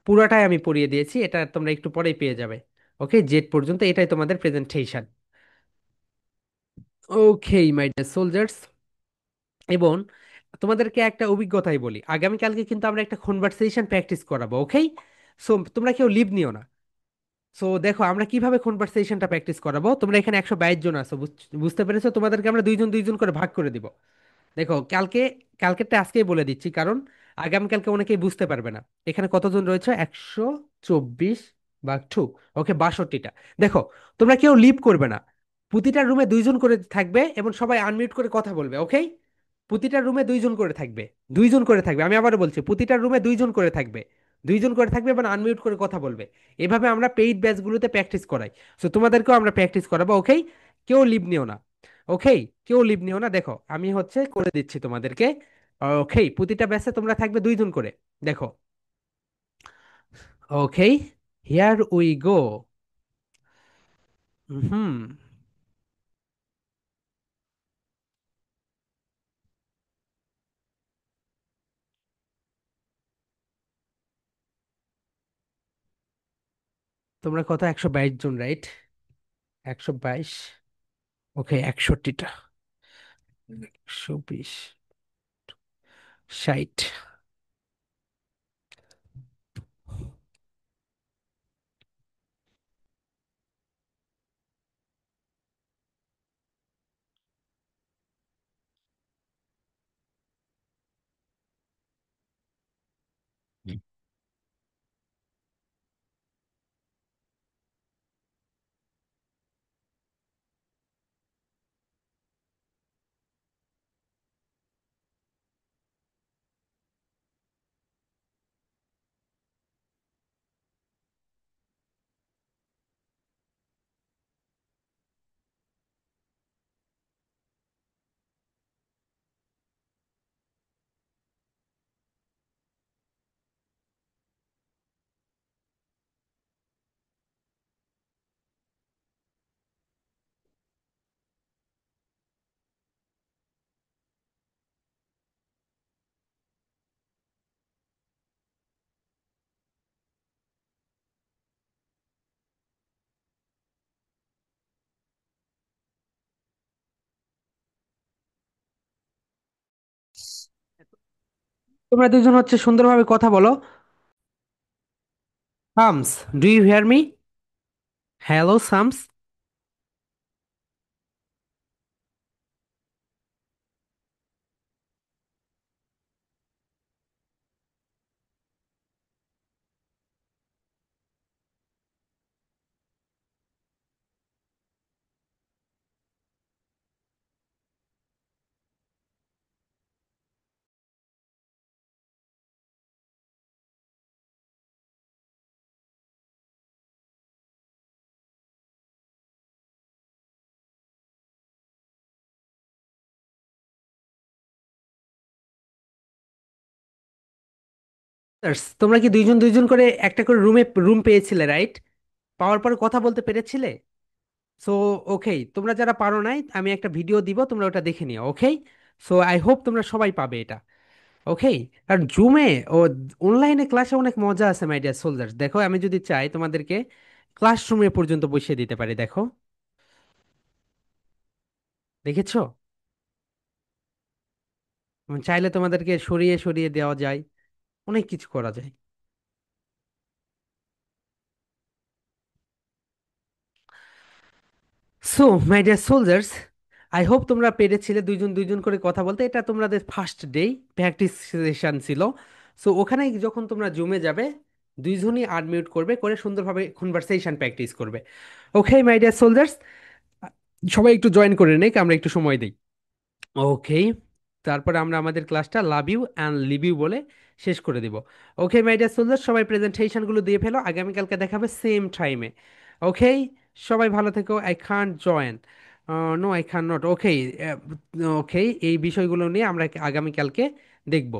পুরাটাই আমি পড়িয়ে দিয়েছি, এটা তোমরা একটু পরেই পেয়ে যাবে। ওকে, জেড পর্যন্ত এটাই তোমাদের presentation. Okay my dear soldiers, এবং তোমাদেরকে একটা অভিজ্ঞতাই বলি, আগামীকালকে কিন্তু আমরা একটা কনভারসেশন প্র্যাকটিস করাবো। ওকে, সো তোমরা কেউ লিভ নিও না। সো দেখো আমরা কিভাবে কনভারসেশনটা প্র্যাকটিস করাবো। তোমরা এখানে 122 জন আছো, বুঝতে পেরেছো? তোমাদেরকে আমরা দুইজন দুইজন করে ভাগ করে দিব। দেখো কালকে, কালকেরটা আজকেই বলে দিচ্ছি, কারণ আগামীকালকে অনেকেই বুঝতে পারবে না। এখানে কতজন রয়েছে? 124, ভাগ টু। ওকে, 62টা। দেখো, তোমরা কেউ লিভ করবে না। প্রতিটা রুমে দুইজন করে থাকবে এবং সবাই আনমিউট করে কথা বলবে, ওকে? প্রতিটা রুমে দুইজন করে থাকবে। দুইজন করে থাকবে, আমি আবারও বলছি, প্রতিটা রুমে দুইজন করে থাকবে। দুইজন করে থাকবে এবং আনমিউট করে কথা বলবে। এভাবে আমরা পেইড ব্যাচগুলোতে প্র্যাকটিস করাই। সো তোমাদেরকেও আমরা প্র্যাকটিস করাবো, ওকে? কেউ লিভ নিও না, ওকে? কেউ লিভ নিও না। দেখো, আমি হচ্ছে করে দিচ্ছি তোমাদেরকে। ওকে, প্রতিটা ব্যাচে তোমরা থাকবে দুইজন করে। দেখো, ওকে, হিয়ার উই গো। হুম। তোমরা কত, 122 জন, রাইট? 122। ওকে, 61টা। 120, 60। তোমরা দুজন হচ্ছে সুন্দরভাবে কথা বলো। Shams, do you hear me? Hello Shams. তোমরা কি দুইজন দুইজন করে একটা করে রুম পেয়েছিলে, রাইট? পাওয়ার পরে কথা বলতে পেরেছিলে? সো ওকে, তোমরা যারা পারো নাই, আমি একটা ভিডিও দিব, তোমরা ওটা দেখে নিও, ওকে? সো আই হোপ তোমরা সবাই পাবে এটা, ওকে? আর জুমে ও অনলাইনে ক্লাসে অনেক মজা আছে মাই ডিয়ার সোলজার্স। দেখো, আমি যদি চাই তোমাদেরকে ক্লাসরুমে পর্যন্ত বসিয়ে দিতে পারি, দেখো। দেখেছো? চাইলে তোমাদেরকে সরিয়ে সরিয়ে দেওয়া যায়, অনেক কিছু করা যায়। So my dear soldiers, I hope তোমরা পেরেছিলে দুইজন দুইজন করে কথা বলতে। এটা তোমাদের ফার্স্ট ডে প্র্যাকটিস সেশন ছিল। সো ওখানে যখন তোমরা জুমে যাবে, দুইজনই আনমিউট করবে, করে সুন্দরভাবে কনভারসেশন প্র্যাকটিস করবে। ওকে মাই ডিয়ার সোলজার্স, সবাই একটু জয়েন করে নেই, আমরা একটু সময় দিই। ওকে, তারপরে আমরা আমাদের ক্লাসটা love you and leave you বলে শেষ করে দিব। ওকে মাই ডিয়ার সোলজার, সবাই প্রেজেন্টেশনগুলো দিয়ে ফেলো, আগামীকালকে দেখাবে সেম টাইমে। ওকে, সবাই ভালো থেকো। I can't join, no I can not. Okay, okay, এই বিষয়গুলো নিয়ে আমরা আগামীকালকে দেখব।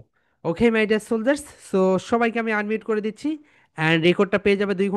Okay my dear soldiers, so সবাইকে আমি আনমিউট করে দিচ্ছি, অ্যান্ড রেকর্ডটা পেয়ে যাবে 2 ঘন্টা।